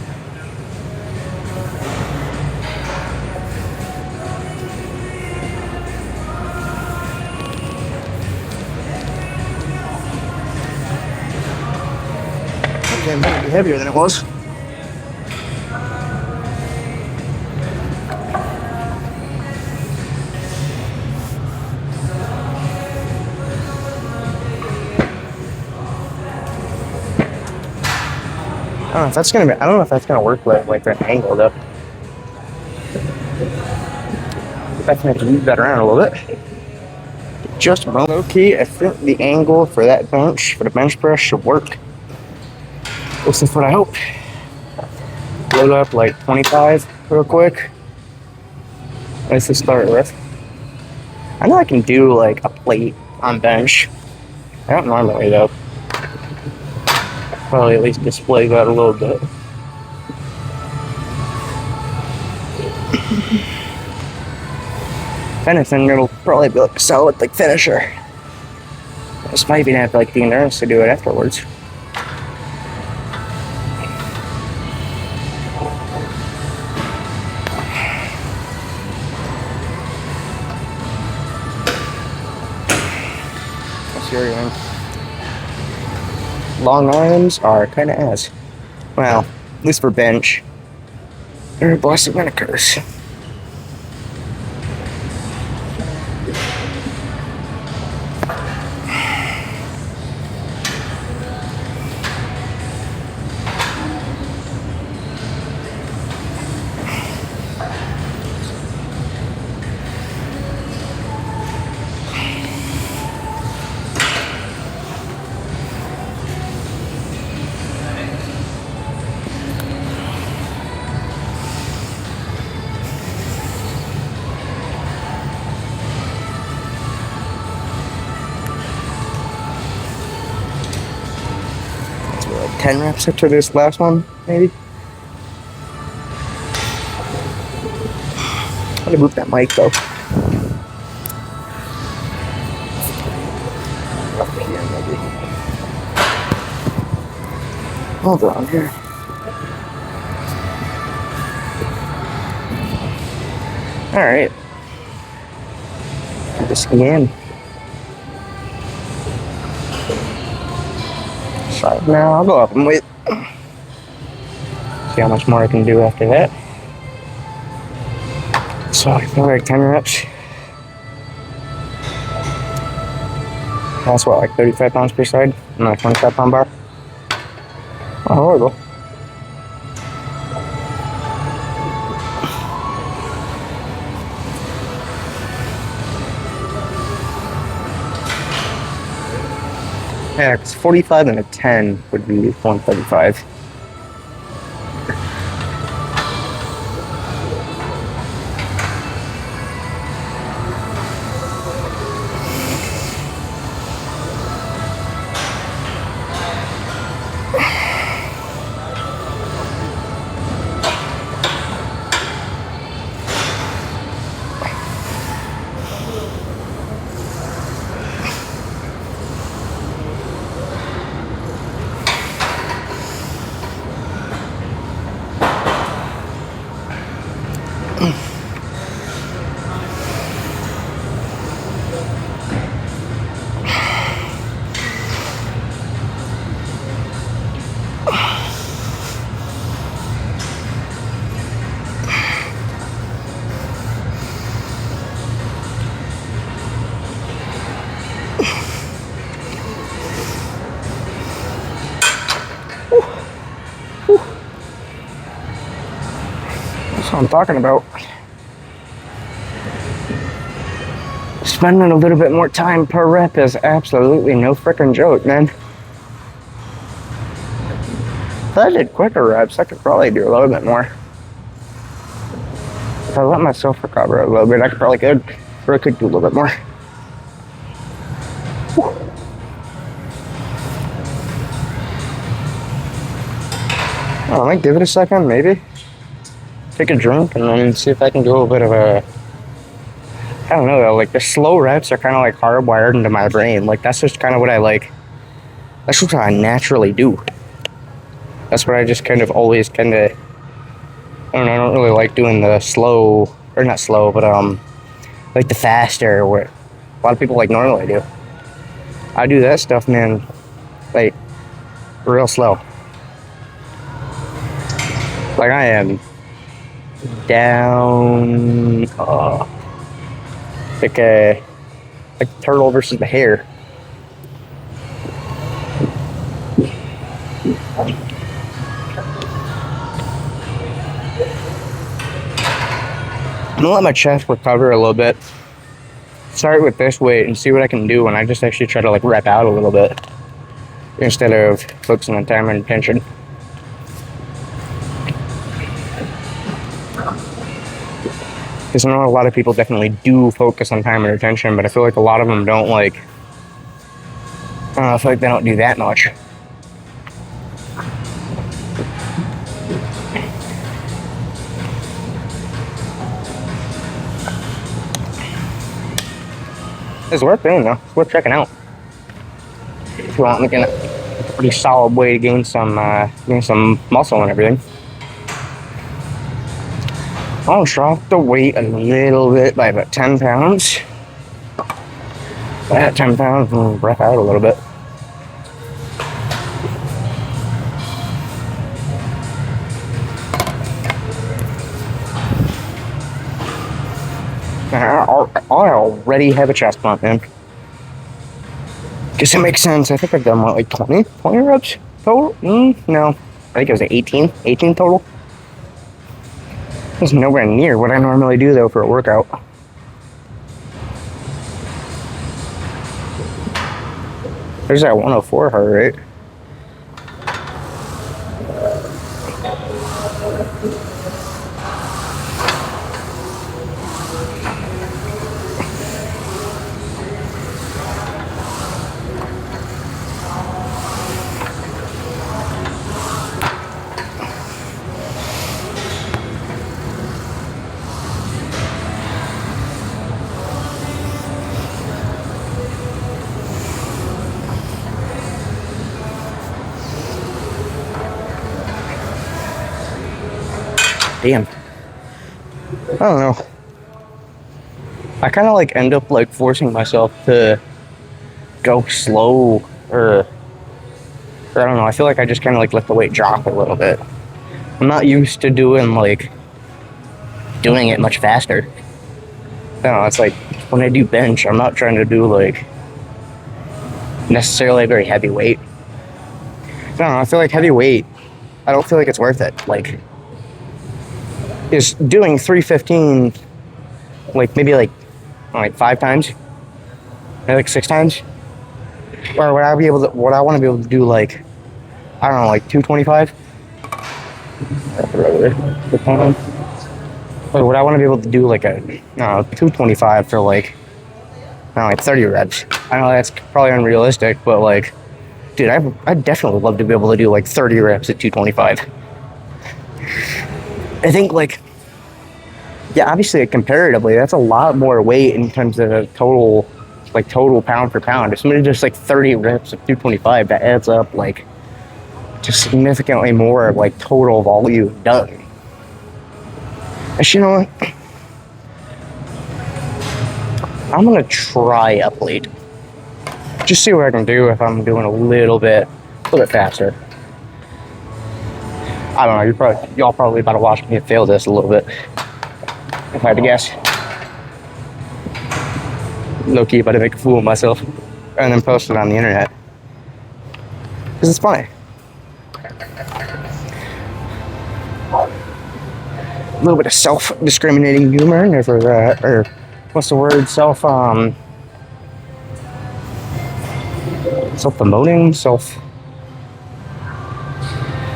Okay, it might be heavier than it was. I don't know if that's gonna work like for an angle though. I can have to move that around a little bit. Just low key, I think the angle for that bench, for the bench press, should work. This is what I hope. Load up like 25 real quick. Let's just start with. I know I can do like a plate on bench. I don't normally though. Probably at least display that a little bit. If anything, it'll probably be like a solid like finisher. Just might even have like the endurance to do it afterwards. Long arms are kind of ass. Well, at least for bench. They're a blessing and a curse. That's what, like 10 reps after this last one, maybe? I'm gonna move that mic though. Up here, maybe. Hold on here. Alright. This again. So now I'll go up and wait. See how much more I can do after that. So I feel like 10 reps. That's what, like 35 pounds per side? And a 25 pound bar. Oh, horrible. Yeah, because 45 and a 10 would be 135. That's what I'm talking about. Spending a little bit more time per rep is absolutely no freaking joke, man. If I did quicker reps, I could probably do a little bit more. If I let myself recover a little bit, I could do a little bit more. I might give it a second, maybe. Take a drink and then see if I can do a bit of a... I don't know though, like the slow reps are kind of like hardwired into my brain. Like that's just kind of what I like. That's what I naturally do. That's what I just kind of always I don't know, I don't really like doing the slow, or not slow, but like the faster, where a lot of people like normally do. I do that stuff, man, like real slow. Like I am down, like the turtle versus the hare. I'm gonna let my chest recover a little bit. Start with this weight and see what I can do when I just actually try to like rep out a little bit instead of focusing on time and attention. Because I know a lot of people definitely do focus on time and attention, but I feel like a lot of them don't I feel like they don't do that much. It's worth doing though. It's worth checking out. If you want like a pretty solid way to gain some muscle and everything. I'll drop the weight a little bit by about 10 pounds. That 10 pounds and breath out a little bit. I already have a chest bump, man. Guess it makes sense. I think I've done what, like 20 reps total? No. I think it was 18 total. It's nowhere near what I normally do though for a workout. There's that 104 heart rate. Damn. I don't know. I kind of like end up like forcing myself to go slow, or I don't know. I feel like I just kind of like let the weight drop a little bit. I'm not used to doing it much faster. I don't know. It's like when I do bench, I'm not trying to do like necessarily a very heavy weight. I don't know. I feel like heavy weight, I don't feel like it's worth it. Like, is doing 315 like maybe like 5 times, maybe like 6 times, or would I be able to? Would I want to be able to do like, I don't know, like 225? Or would I want to be able to do like a 225 for like, I don't know, like 30 reps? I know that's probably unrealistic, but like, dude, I'd definitely love to be able to do like 30 reps at 225. I think like, yeah, obviously comparatively, that's a lot more weight in terms of total pound for pound. If somebody does like 30 reps of 225, that adds up like just significantly more of like total volume done. And you know what? I'm gonna try up late. Just see what I can do if I'm doing a little bit faster. I don't know. Y'all probably about to watch me fail this a little bit, if I had to guess. Low key, about to make a fool of myself and then post it on the internet because it's funny. A little bit of self-discriminating humor, never or what's the word? Self-promoting,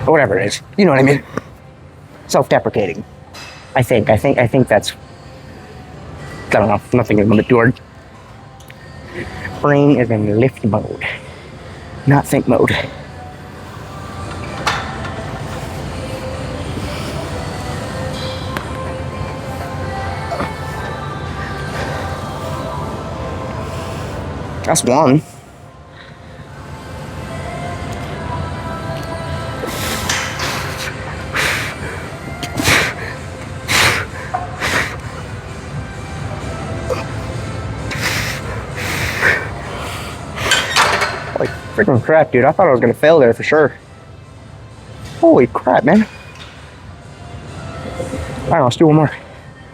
or whatever it is. You know what I mean? Self-deprecating. I think that's, I don't know, nothing is the word. Brain is in lift mode, not think mode. That's one. Like freaking crap, dude. I thought I was gonna fail there for sure. Holy crap, man. Alright, let's do one more.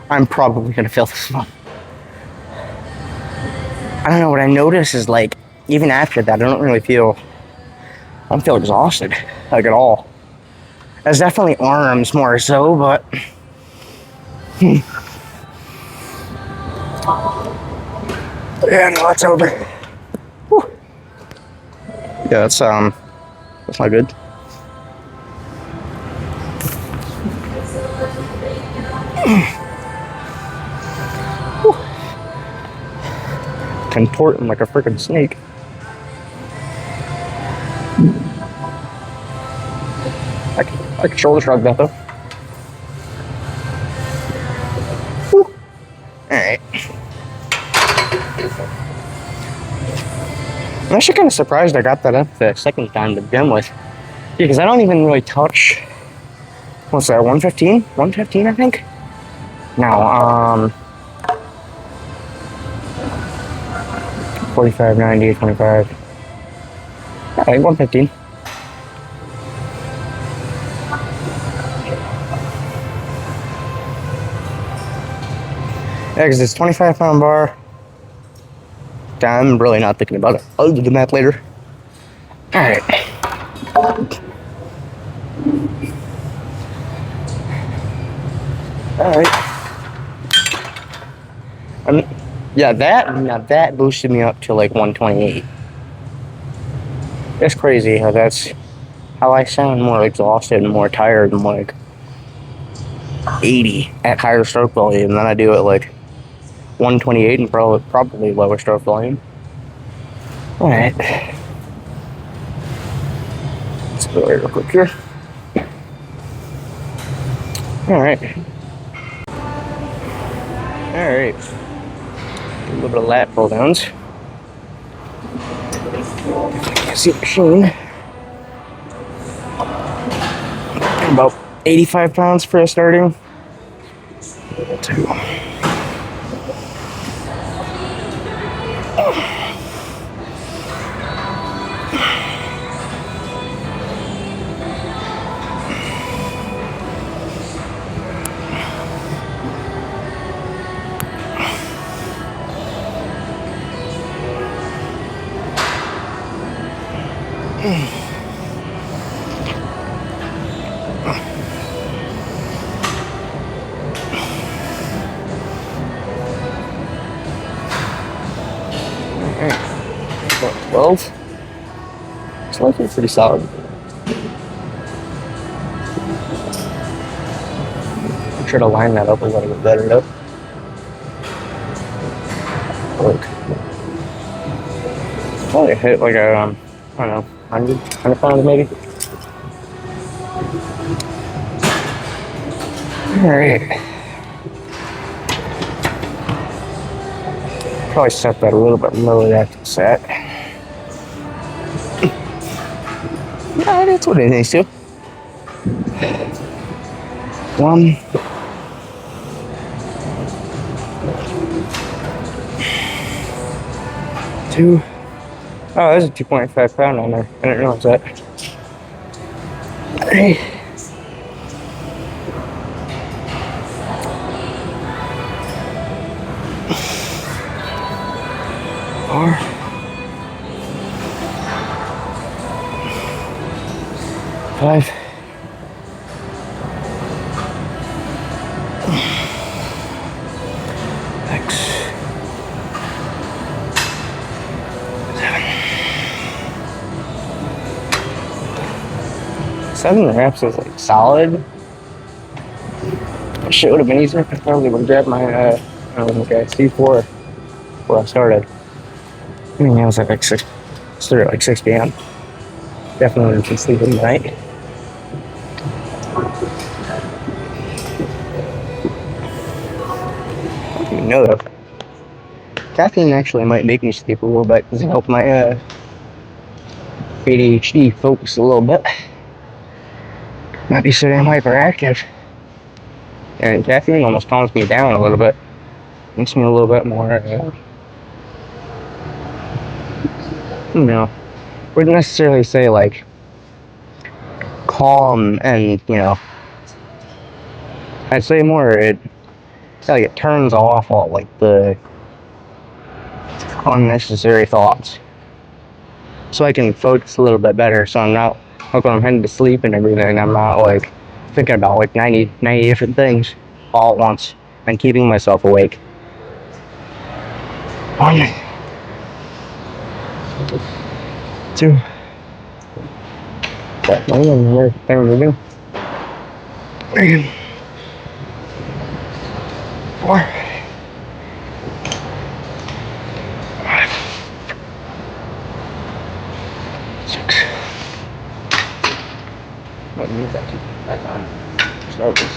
I'm probably gonna fail this one. I don't know, what I notice is like, even after that, I don't feel exhausted, like at all. There's definitely arms more so, but yeah, no, it's over. Whew. Yeah, that's not good. Contorting like a freaking snake. I can shoulder shrug that though. Alright. I'm actually kind of surprised I got that up the second time to begin with. Yeah, because I don't even really touch, what's that, 115? 115, I think? No, 45, 90, 25. I think 115. Yeah, because it's 25-pound bar. I'm really not thinking about it. I'll do the math later. Alright. Alright. Yeah, that boosted me up to like 128. It's crazy how I sound more exhausted and more tired and like 80 at higher stroke volume than I do at like 128 and probably lower stroke volume. Alright. Let's go real quick here. Alright. Alright. A little bit of lat pull downs. Can't see the machine. About 85 pounds for a starting. 2. 12. It's likely pretty solid. I'm sure to line that up a little bit better though. Look. Probably hit like a, I don't know, 100 pounds maybe. Alright. Probably set that a little bit lower after the set. Yeah, that's what it needs to. 1. 2. Oh, there's a 2.5 pound on there. I didn't realize that. 3. 4. 5. 6. 7 reps is like solid. Shit would have been easier if I probably would have grabbed my C4 before I started. I mean, I was at like 6. Started at like 6 p.m. Definitely can sleep in the night. I don't even know though. Caffeine actually might make me sleep a little bit because it helped my ADHD focus a little bit. Might be so damn hyperactive. And caffeine almost calms me down a little bit. Makes me a little bit more, wouldn't necessarily say like calm and, I'd say more it turns off all like the unnecessary thoughts. So I can focus a little bit better so I'm not, like when I'm heading to sleep and everything, I'm not like thinking about like 90 different things all at once and keeping myself awake. 1. 2. That's another thing to do. 3. 4. 5. 6. What means that keep back on? Start this.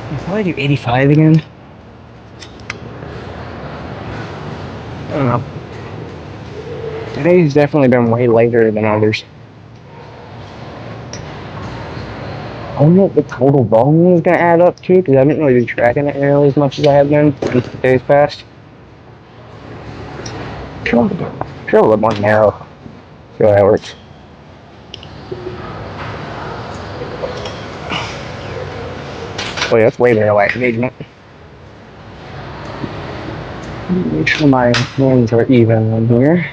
I'll probably do 85 again. I don't know. Today's definitely been way lighter than others. I don't know what the total volume is going to add up to because I haven't really been tracking it nearly as much as I have been in the days past. Sure, a little more narrow. See how that works. Oh yeah, that's way better light engagement. Make sure my hands are even in here.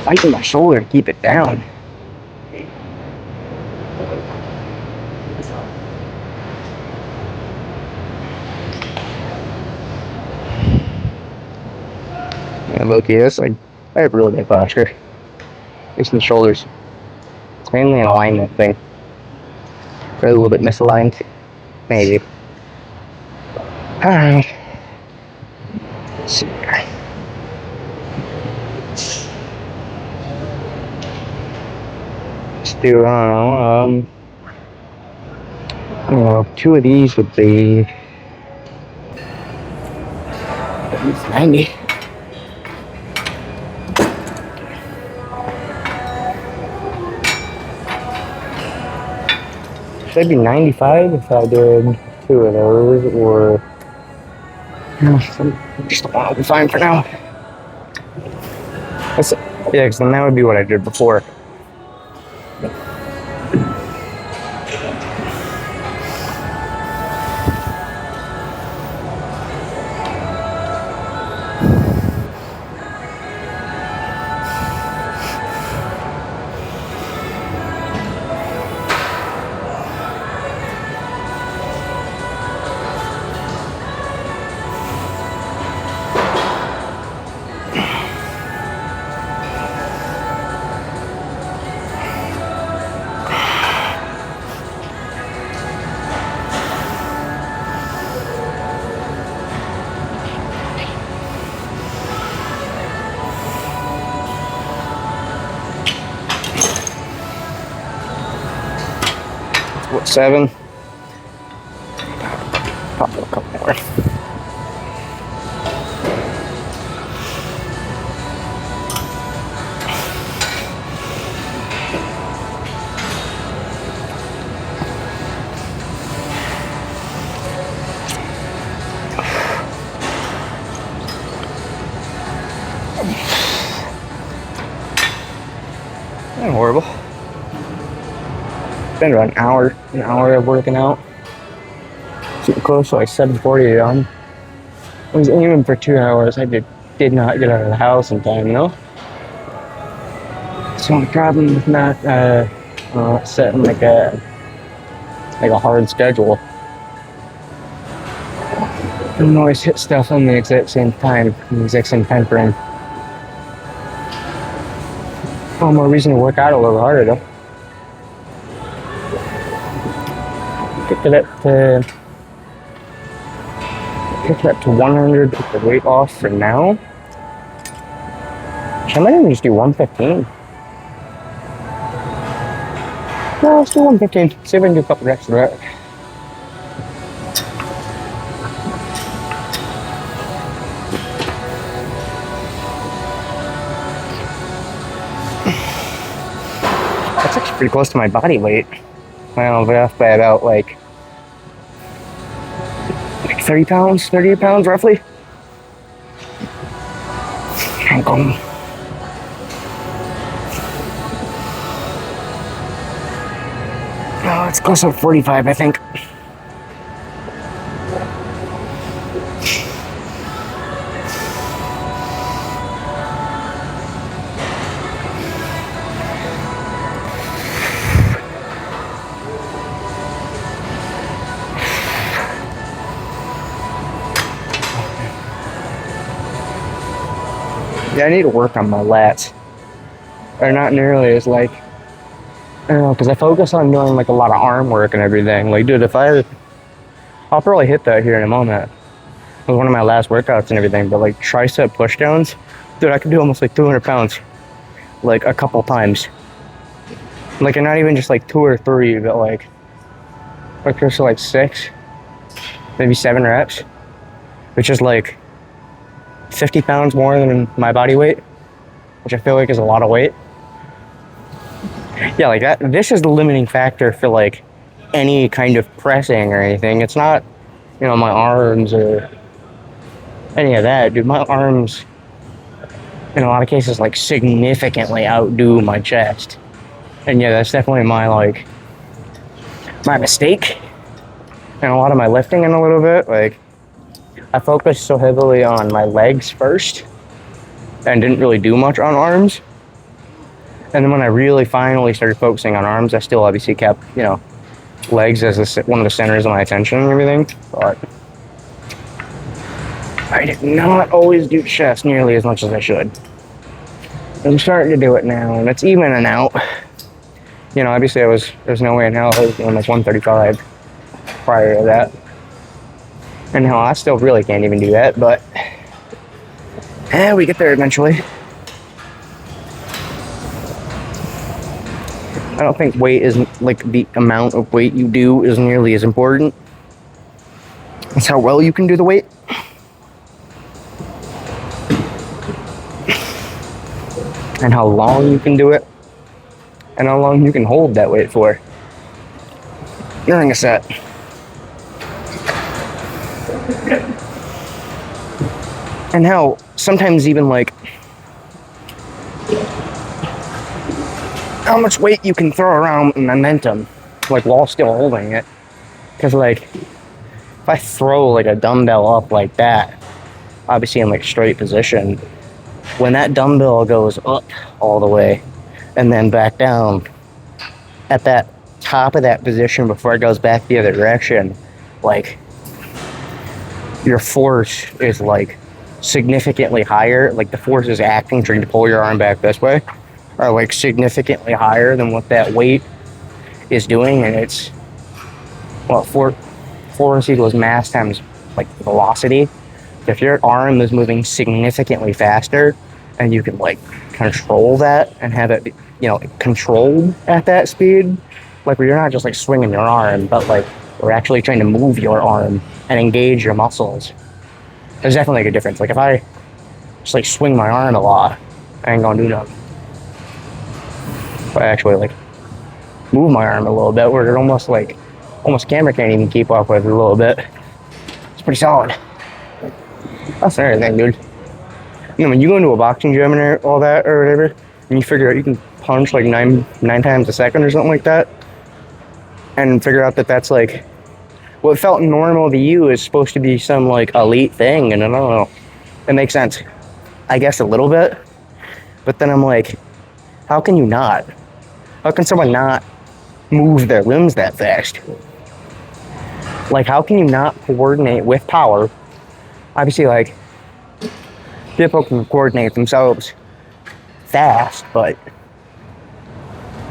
Fighting my shoulder to keep it down. Yeah, low-key, I have really good posture. It's in the shoulders. It's mainly an alignment thing. They're a little bit misaligned. Maybe. Alright. Let's see here. do, I don't know, 2 of these would be 90. Should be 95 if I did 2 of those, or just one will be fine for now. Yeah, because then that would be what I did before. What, 7? Pop a couple more. Not horrible. Been about an hour of working out. Super close to like 7:40 on. It was even for 2 hours. I did not get out of the house in time, you know? So the problem with not setting like a hard schedule. I don't always hit stuff on the exact same time, in the exact same time frame. All more reason to work out a little harder though. Pick it up to 100 to get the weight off for now. I might even just do 115. No, let's do 115. See if I can do a couple reps of that. That's actually pretty close to my body weight. Well, but off by about like 30 pounds, 38 pounds roughly. I'm going. Oh, it's close to 45, I think. Yeah, I need to work on my lats. They're not nearly as like, I don't know, because I focus on doing like a lot of arm work and everything. Like, dude, I'll probably hit that here in a moment. It was one of my last workouts and everything, but like tricep pushdowns, dude, I could do almost like 200 pounds, like a couple times. Like, and not even just like 2 or 3, but like close to like 6, maybe 7 reps, which is like 50 pounds more than my body weight, which I feel like is a lot of weight. Yeah, like that. This is the limiting factor for like any kind of pressing or anything. It's not, you know, my arms or any of that, dude. My arms, in a lot of cases, like significantly outdo my chest. And yeah, that's definitely my mistake. And a lot of my lifting in a little bit, like, I focused so heavily on my legs first and didn't really do much on arms. And then when I really finally started focusing on arms, I still obviously kept, you know, legs as one of the centers of my attention and everything. But I did not always do chest nearly as much as I should. I'm starting to do it now, and it's evening out. You know, obviously there's no way in hell I was doing like 135 prior to that. And now I still really can't even do that, but we get there eventually. I don't think weight is like the amount of weight you do is nearly as important. It's how well you can do the weight. And how long you can do it. And how long you can hold that weight for during a set. And how sometimes even like how much weight you can throw around in momentum, like while still holding it. Because like if I throw like a dumbbell up like that, obviously in like straight position, when that dumbbell goes up all the way and then back down at that top of that position before it goes back the other direction, like your force is like significantly higher. Like the force is acting, trying to pull your arm back this way, are like significantly higher than what that weight is doing. And it's, well, force equals mass times like velocity. If your arm is moving significantly faster and you can like control that and have it, you know, controlled at that speed, like where you're not just like swinging your arm, but like we're actually trying to move your arm and engage your muscles. There's definitely like a difference. Like if I just like swing my arm a lot, I ain't gonna do nothing. If I actually like move my arm a little bit, where it almost camera can't even keep up with it a little bit. It's pretty solid. That's everything, dude. You know, when you go into a boxing gym and all that or whatever, and you figure out you can punch like nine times a second or something like that, and figure out that that's like what felt normal to you is supposed to be some like elite thing, and I don't know, it makes sense, I guess, a little bit. But then I'm like, how can you not? How can someone not move their limbs that fast? Like, how can you not coordinate with power? Obviously, like, people can coordinate themselves fast, but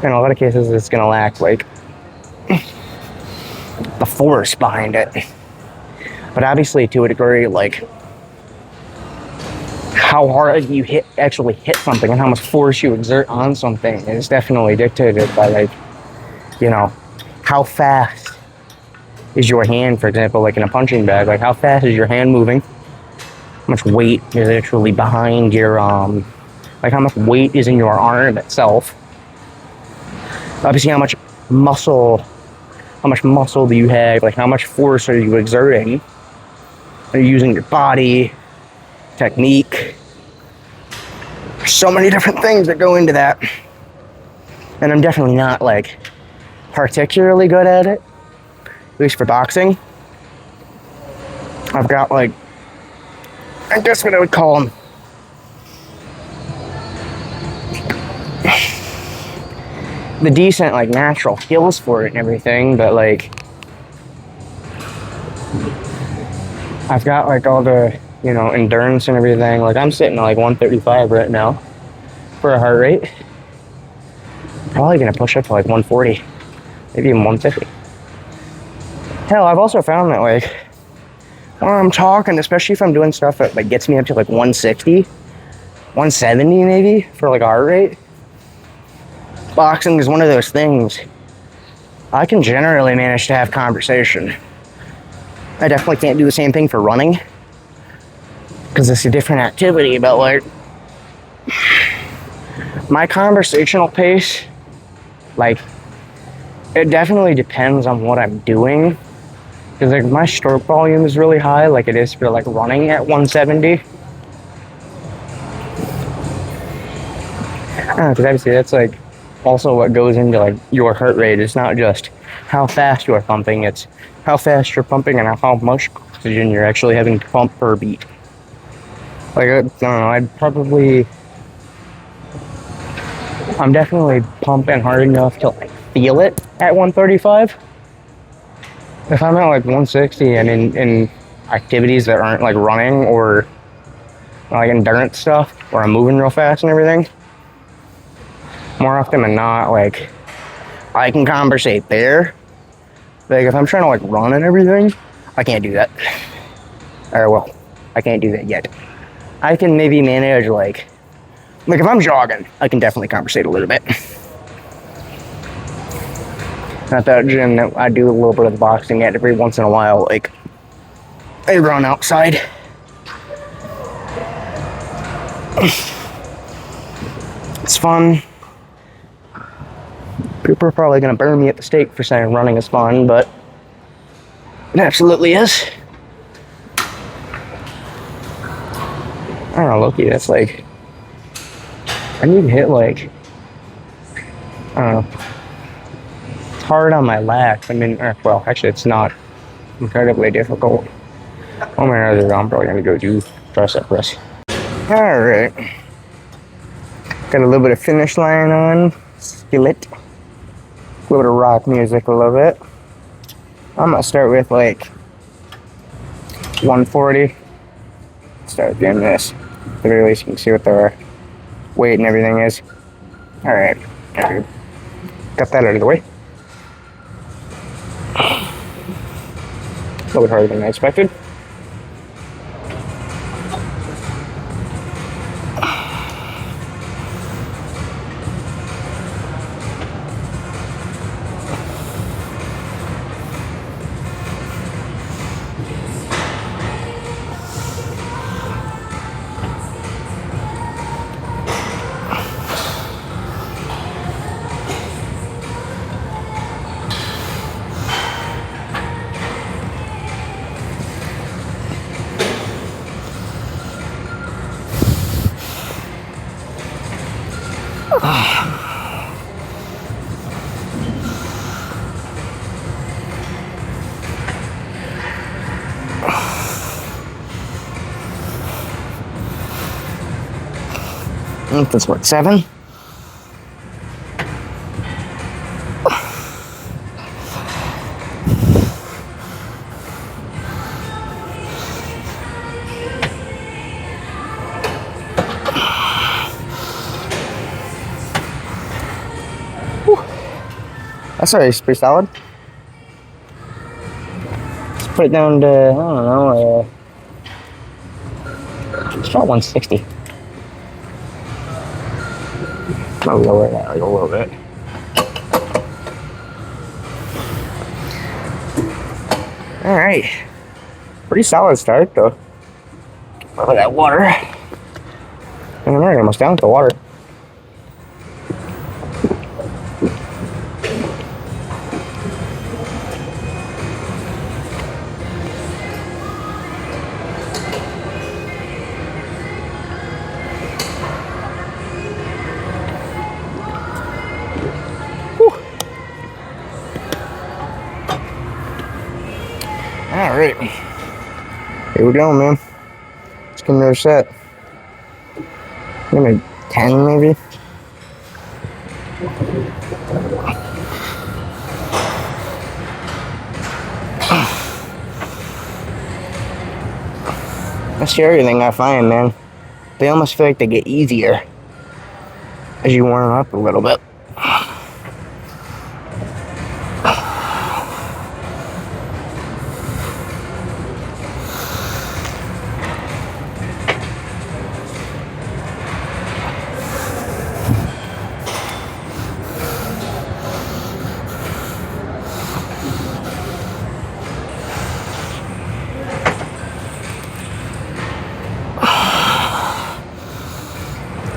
in a lot of cases, it's gonna lack, like, the force behind it. But obviously, to a degree, like, how hard you actually hit something and how much force you exert on something is definitely dictated by, like, you know, how fast is your hand, for example, like in a punching bag, like how fast is your hand moving? How much weight is actually behind your, like how much weight is in your arm itself? Obviously, how much muscle do you have? Like how much force are you exerting? Are you using your body, technique? There's so many different things that go into that. And I'm definitely not like particularly good at it, at least for boxing. I've got like, I guess what I would call them, the decent like natural skills for it and everything, but like I've got like all the, you know, endurance and everything. Like I'm sitting at like 135 right now for a heart rate. Probably gonna push up to like 140, maybe even 150. Hell, I've also found that like when I'm talking, especially if I'm doing stuff that like gets me up to like 160, 170 maybe for like a heart rate, boxing is one of those things I can generally manage to have conversation. I definitely can't do the same thing for running because it's a different activity, but like my conversational pace, like it definitely depends on what I'm doing. Because like my stroke volume is really high, like it is for like running at 170. Because obviously that's like also what goes into like your heart rate. It's not just how fast you're pumping, it's how fast you're pumping and how much oxygen you're actually having to pump per beat. Like I don't know, I'm definitely pumping hard enough to like feel it at 135. If I'm at like 160 and in activities that aren't like running or like endurance stuff where I'm moving real fast and everything, more often than not, like I can conversate there. Like if I'm trying to like run and everything, I can't do that. Or well, I can't do that yet. I can maybe manage like if I'm jogging, I can definitely conversate a little bit. At that gym that I do a little bit of boxing at every once in a while, like I run outside. It's fun. People are probably gonna burn me at the stake for saying running is fun, but it absolutely is. I don't know, Loki, that's like, I need to hit like, I don't know. It's hard on my lats. I mean, well, actually it's not incredibly difficult. Oh my God, I'm probably gonna go do tricep press. Alright. Got a little bit of finish line on. Skillet. A little bit of rock music a little bit. I'm gonna start with like 140. Start doing this. At the very least, you can see what the weight and everything is. Alright. Got that out of the way. A little bit harder than I expected. That's what, 7? That's already pretty solid. Let's put it down to, I don't know, let's try 160. I'll lower that a little bit. Alright. Pretty solid start though. Look at that water. And I'm already almost down with the water. Alright. Here we go, man. Let's get another set. Maybe 10, maybe? That's everything I find, man. They almost feel like they get easier as you warm up a little bit.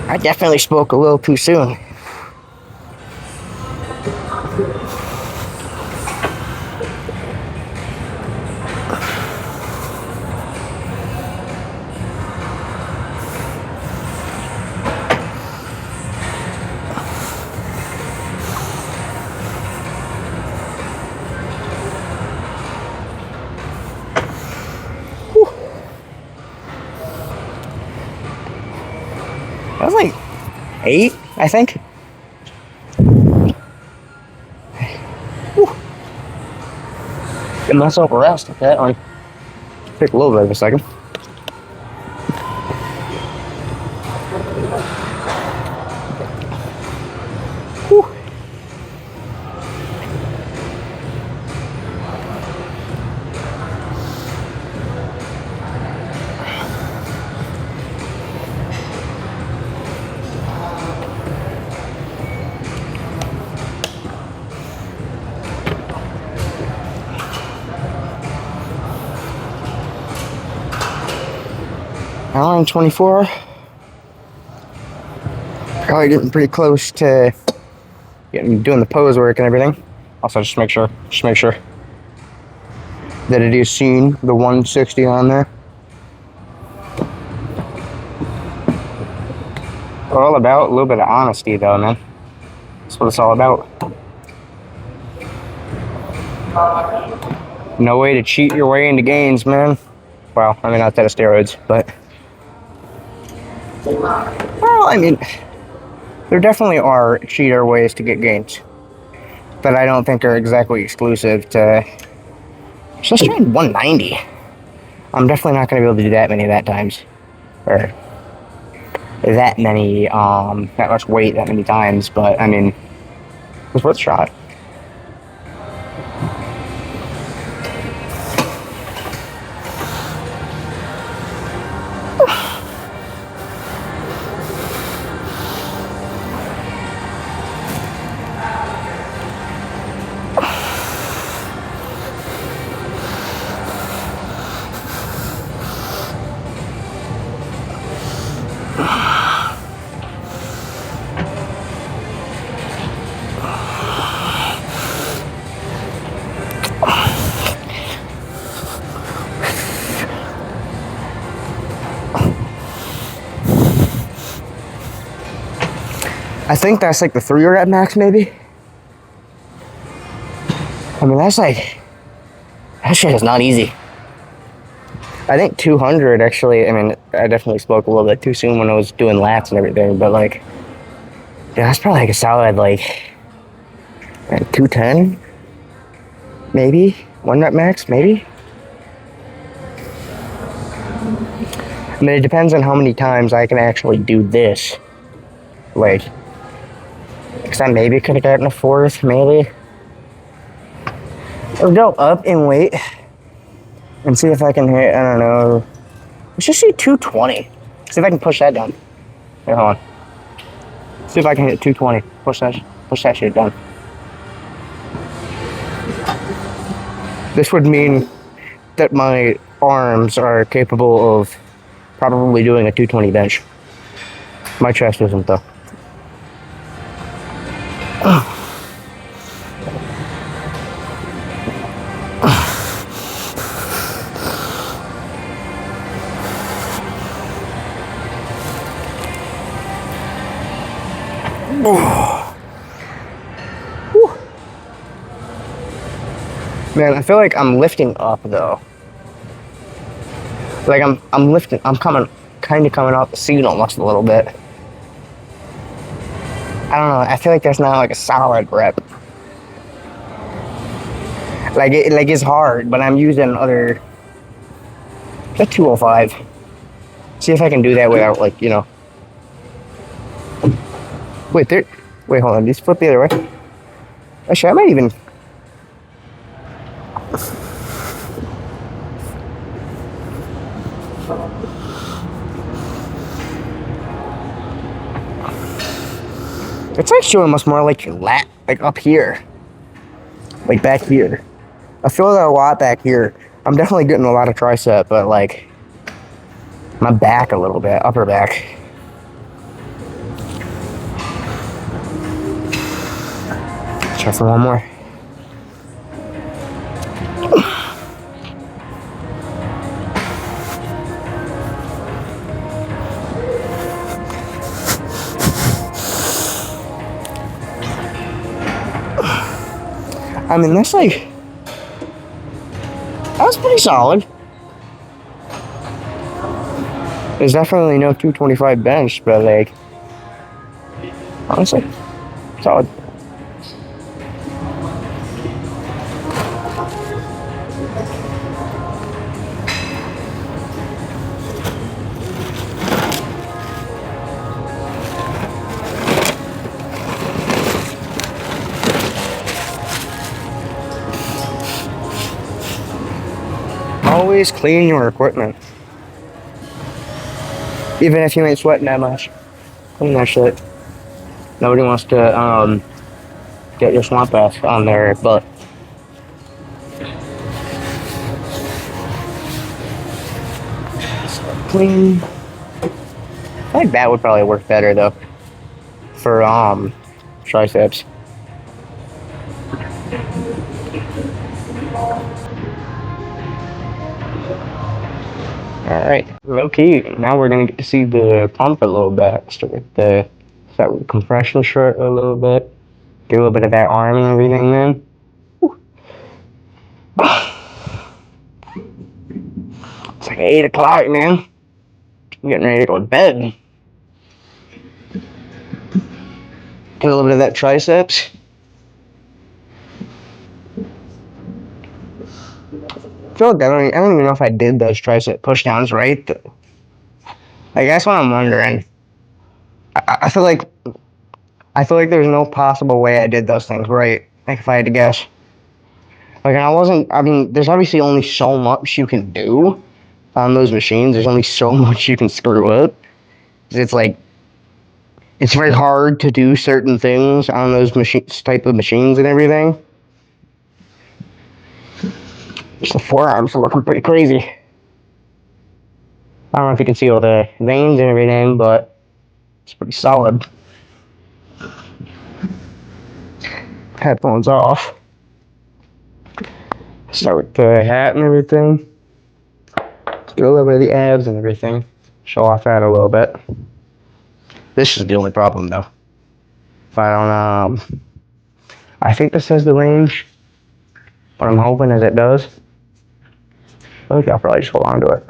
I definitely spoke a little too soon. That was like 8, I think. Give myself a rest at that one. Take a little bit of a second. Whew. Hour and 24. Probably getting pretty close to doing the pose work and everything. Also, just make sure that it is seen the 160 on there. All about a little bit of honesty, though, man. That's what it's all about. No way to cheat your way into gains, man. Well, I mean, outside of steroids, but... Well, I mean, there definitely are cheater ways to get gains that I don't think are exactly exclusive to... Just trying 190. I'm definitely not going to be able to do that many that times. Or that many, that much weight that many times, but, I mean, it's worth a shot. I think that's like the 3 rep max, maybe. I mean, that's like, that shit is not easy. I think 200 actually, I mean, I definitely spoke a little bit too soon when I was doing lats and everything, but like, yeah, that's probably like a solid, like 210, maybe 1 rep max, maybe. I mean, it depends on how many times I can actually do this. Like, because I maybe could have gotten a 4th, maybe. Or go up in weight and see if I can hit, I don't know. Let's just see 220. See if I can push that down. Here, hold on. See if I can hit 220. Push that shit down. This would mean that my arms are capable of probably doing a 220 bench. My chest isn't, though. Man, I feel like I'm lifting up though. Like I'm lifting, I'm kind of coming off the seat almost a little bit. I don't know, I feel like that's not like a solid rep. Like it's hard, but I'm using other, that's 205. See if I can do that without like, you know. Wait, hold on, just flip the other way. Actually, I might even. It's like showing much more like your lat, like up here. Like back here. I feel that a lot back here. I'm definitely getting a lot of tricep, but like my back a little bit, upper back. Try for one more. I mean, that's like, that was pretty solid. There's definitely no 225 bench, but like, honestly, solid. Always clean your equipment. Even if you ain't sweating that much. Clean that shit. Nobody wants to get your swamp ass on their butt. Clean. like that would probably work better though for triceps. All right, low key. Now we're gonna get to see the pump a little bit. Start with the compression shirt a little bit. Get a little bit of that arm and everything. Then it's like 8 o'clock, man. I'm getting ready to go to bed. Get a little bit of that triceps. I feel like I don't even know if I did those tricep pushdowns right. Like that's what I'm wondering. I feel like there's no possible way I did those things right. Like if I had to guess. Like I wasn't. I mean, there's obviously only so much you can do on those machines. There's only so much you can screw up. It's like it's very hard to do certain things on those type of machines and everything. Just the forearms are looking pretty crazy. I don't know if you can see all the veins and everything, but it's pretty solid. Headphones off. Start with the hat and everything. Get a little bit of the abs and everything. Show off that a little bit. This is the only problem though. If I don't, I think this says the range, but I'm hoping that it does. I think I'll probably just hold on to it.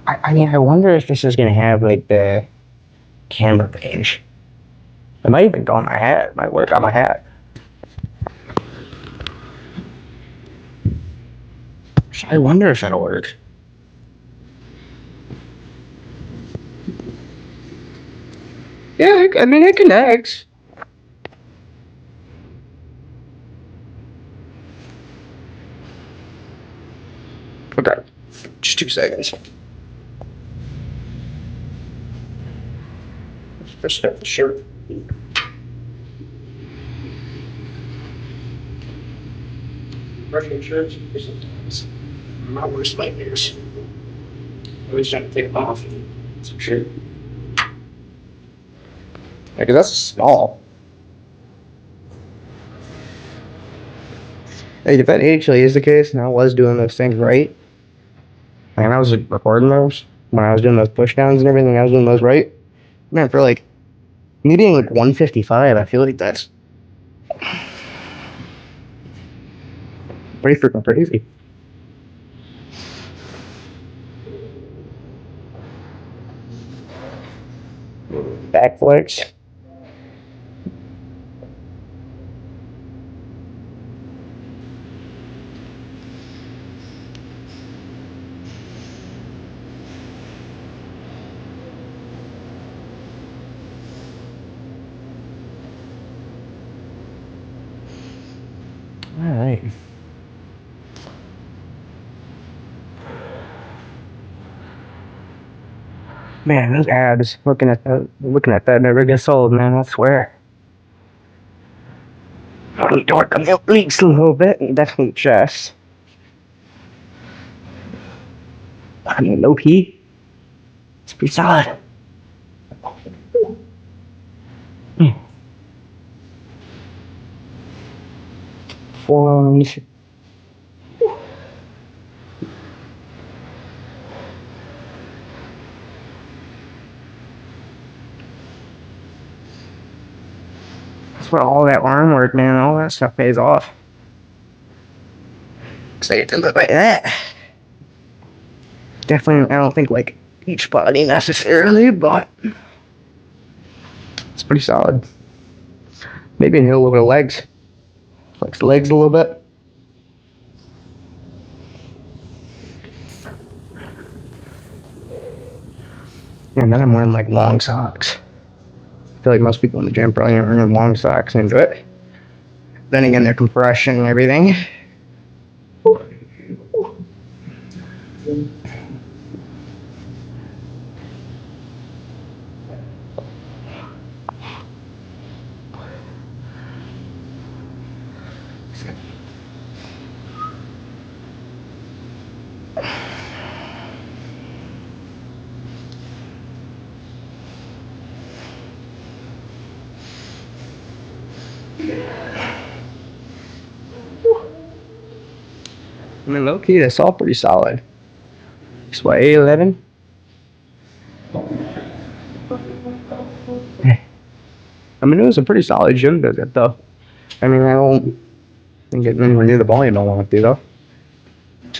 I mean, I wonder if this is gonna have like the camera page. It might even go on my hat. It might work on my hat. So I wonder if that'll work. Yeah, I mean, it connects. Okay, just 2 seconds. Let's start the shirt. Brushing shirts is sometimes my worst nightmares. I always trying to take them off. Some shirt. Yeah, because that's small. Hey, if that actually is the case, and I was doing those things right, and I was recording those when I was doing those push downs and everything, I was doing those right. Man, for like me being like 155, I feel like that's pretty freaking crazy. Back flex. All right. Man, those abs. Looking at that never gets old, man. I swear. Probably dork on the leaks a little bit, and definitely chest. I mean, low key, it's pretty solid. Forearms. That's what all that arm work, man. All that stuff pays off. Cause I get to look like that. Definitely, I don't think like each body necessarily, but it's pretty solid. Maybe inhale a little bit of legs. Flex the legs a little bit. And then I'm wearing like long socks. I feel like most people in the gym probably aren't wearing long socks into it. Then again, they're compression and everything. I mean, low key, that's all pretty solid. It's what, A11? I mean, it was a pretty solid gym visit, though. I mean, I don't think it's anywhere near the volume I want to do, though.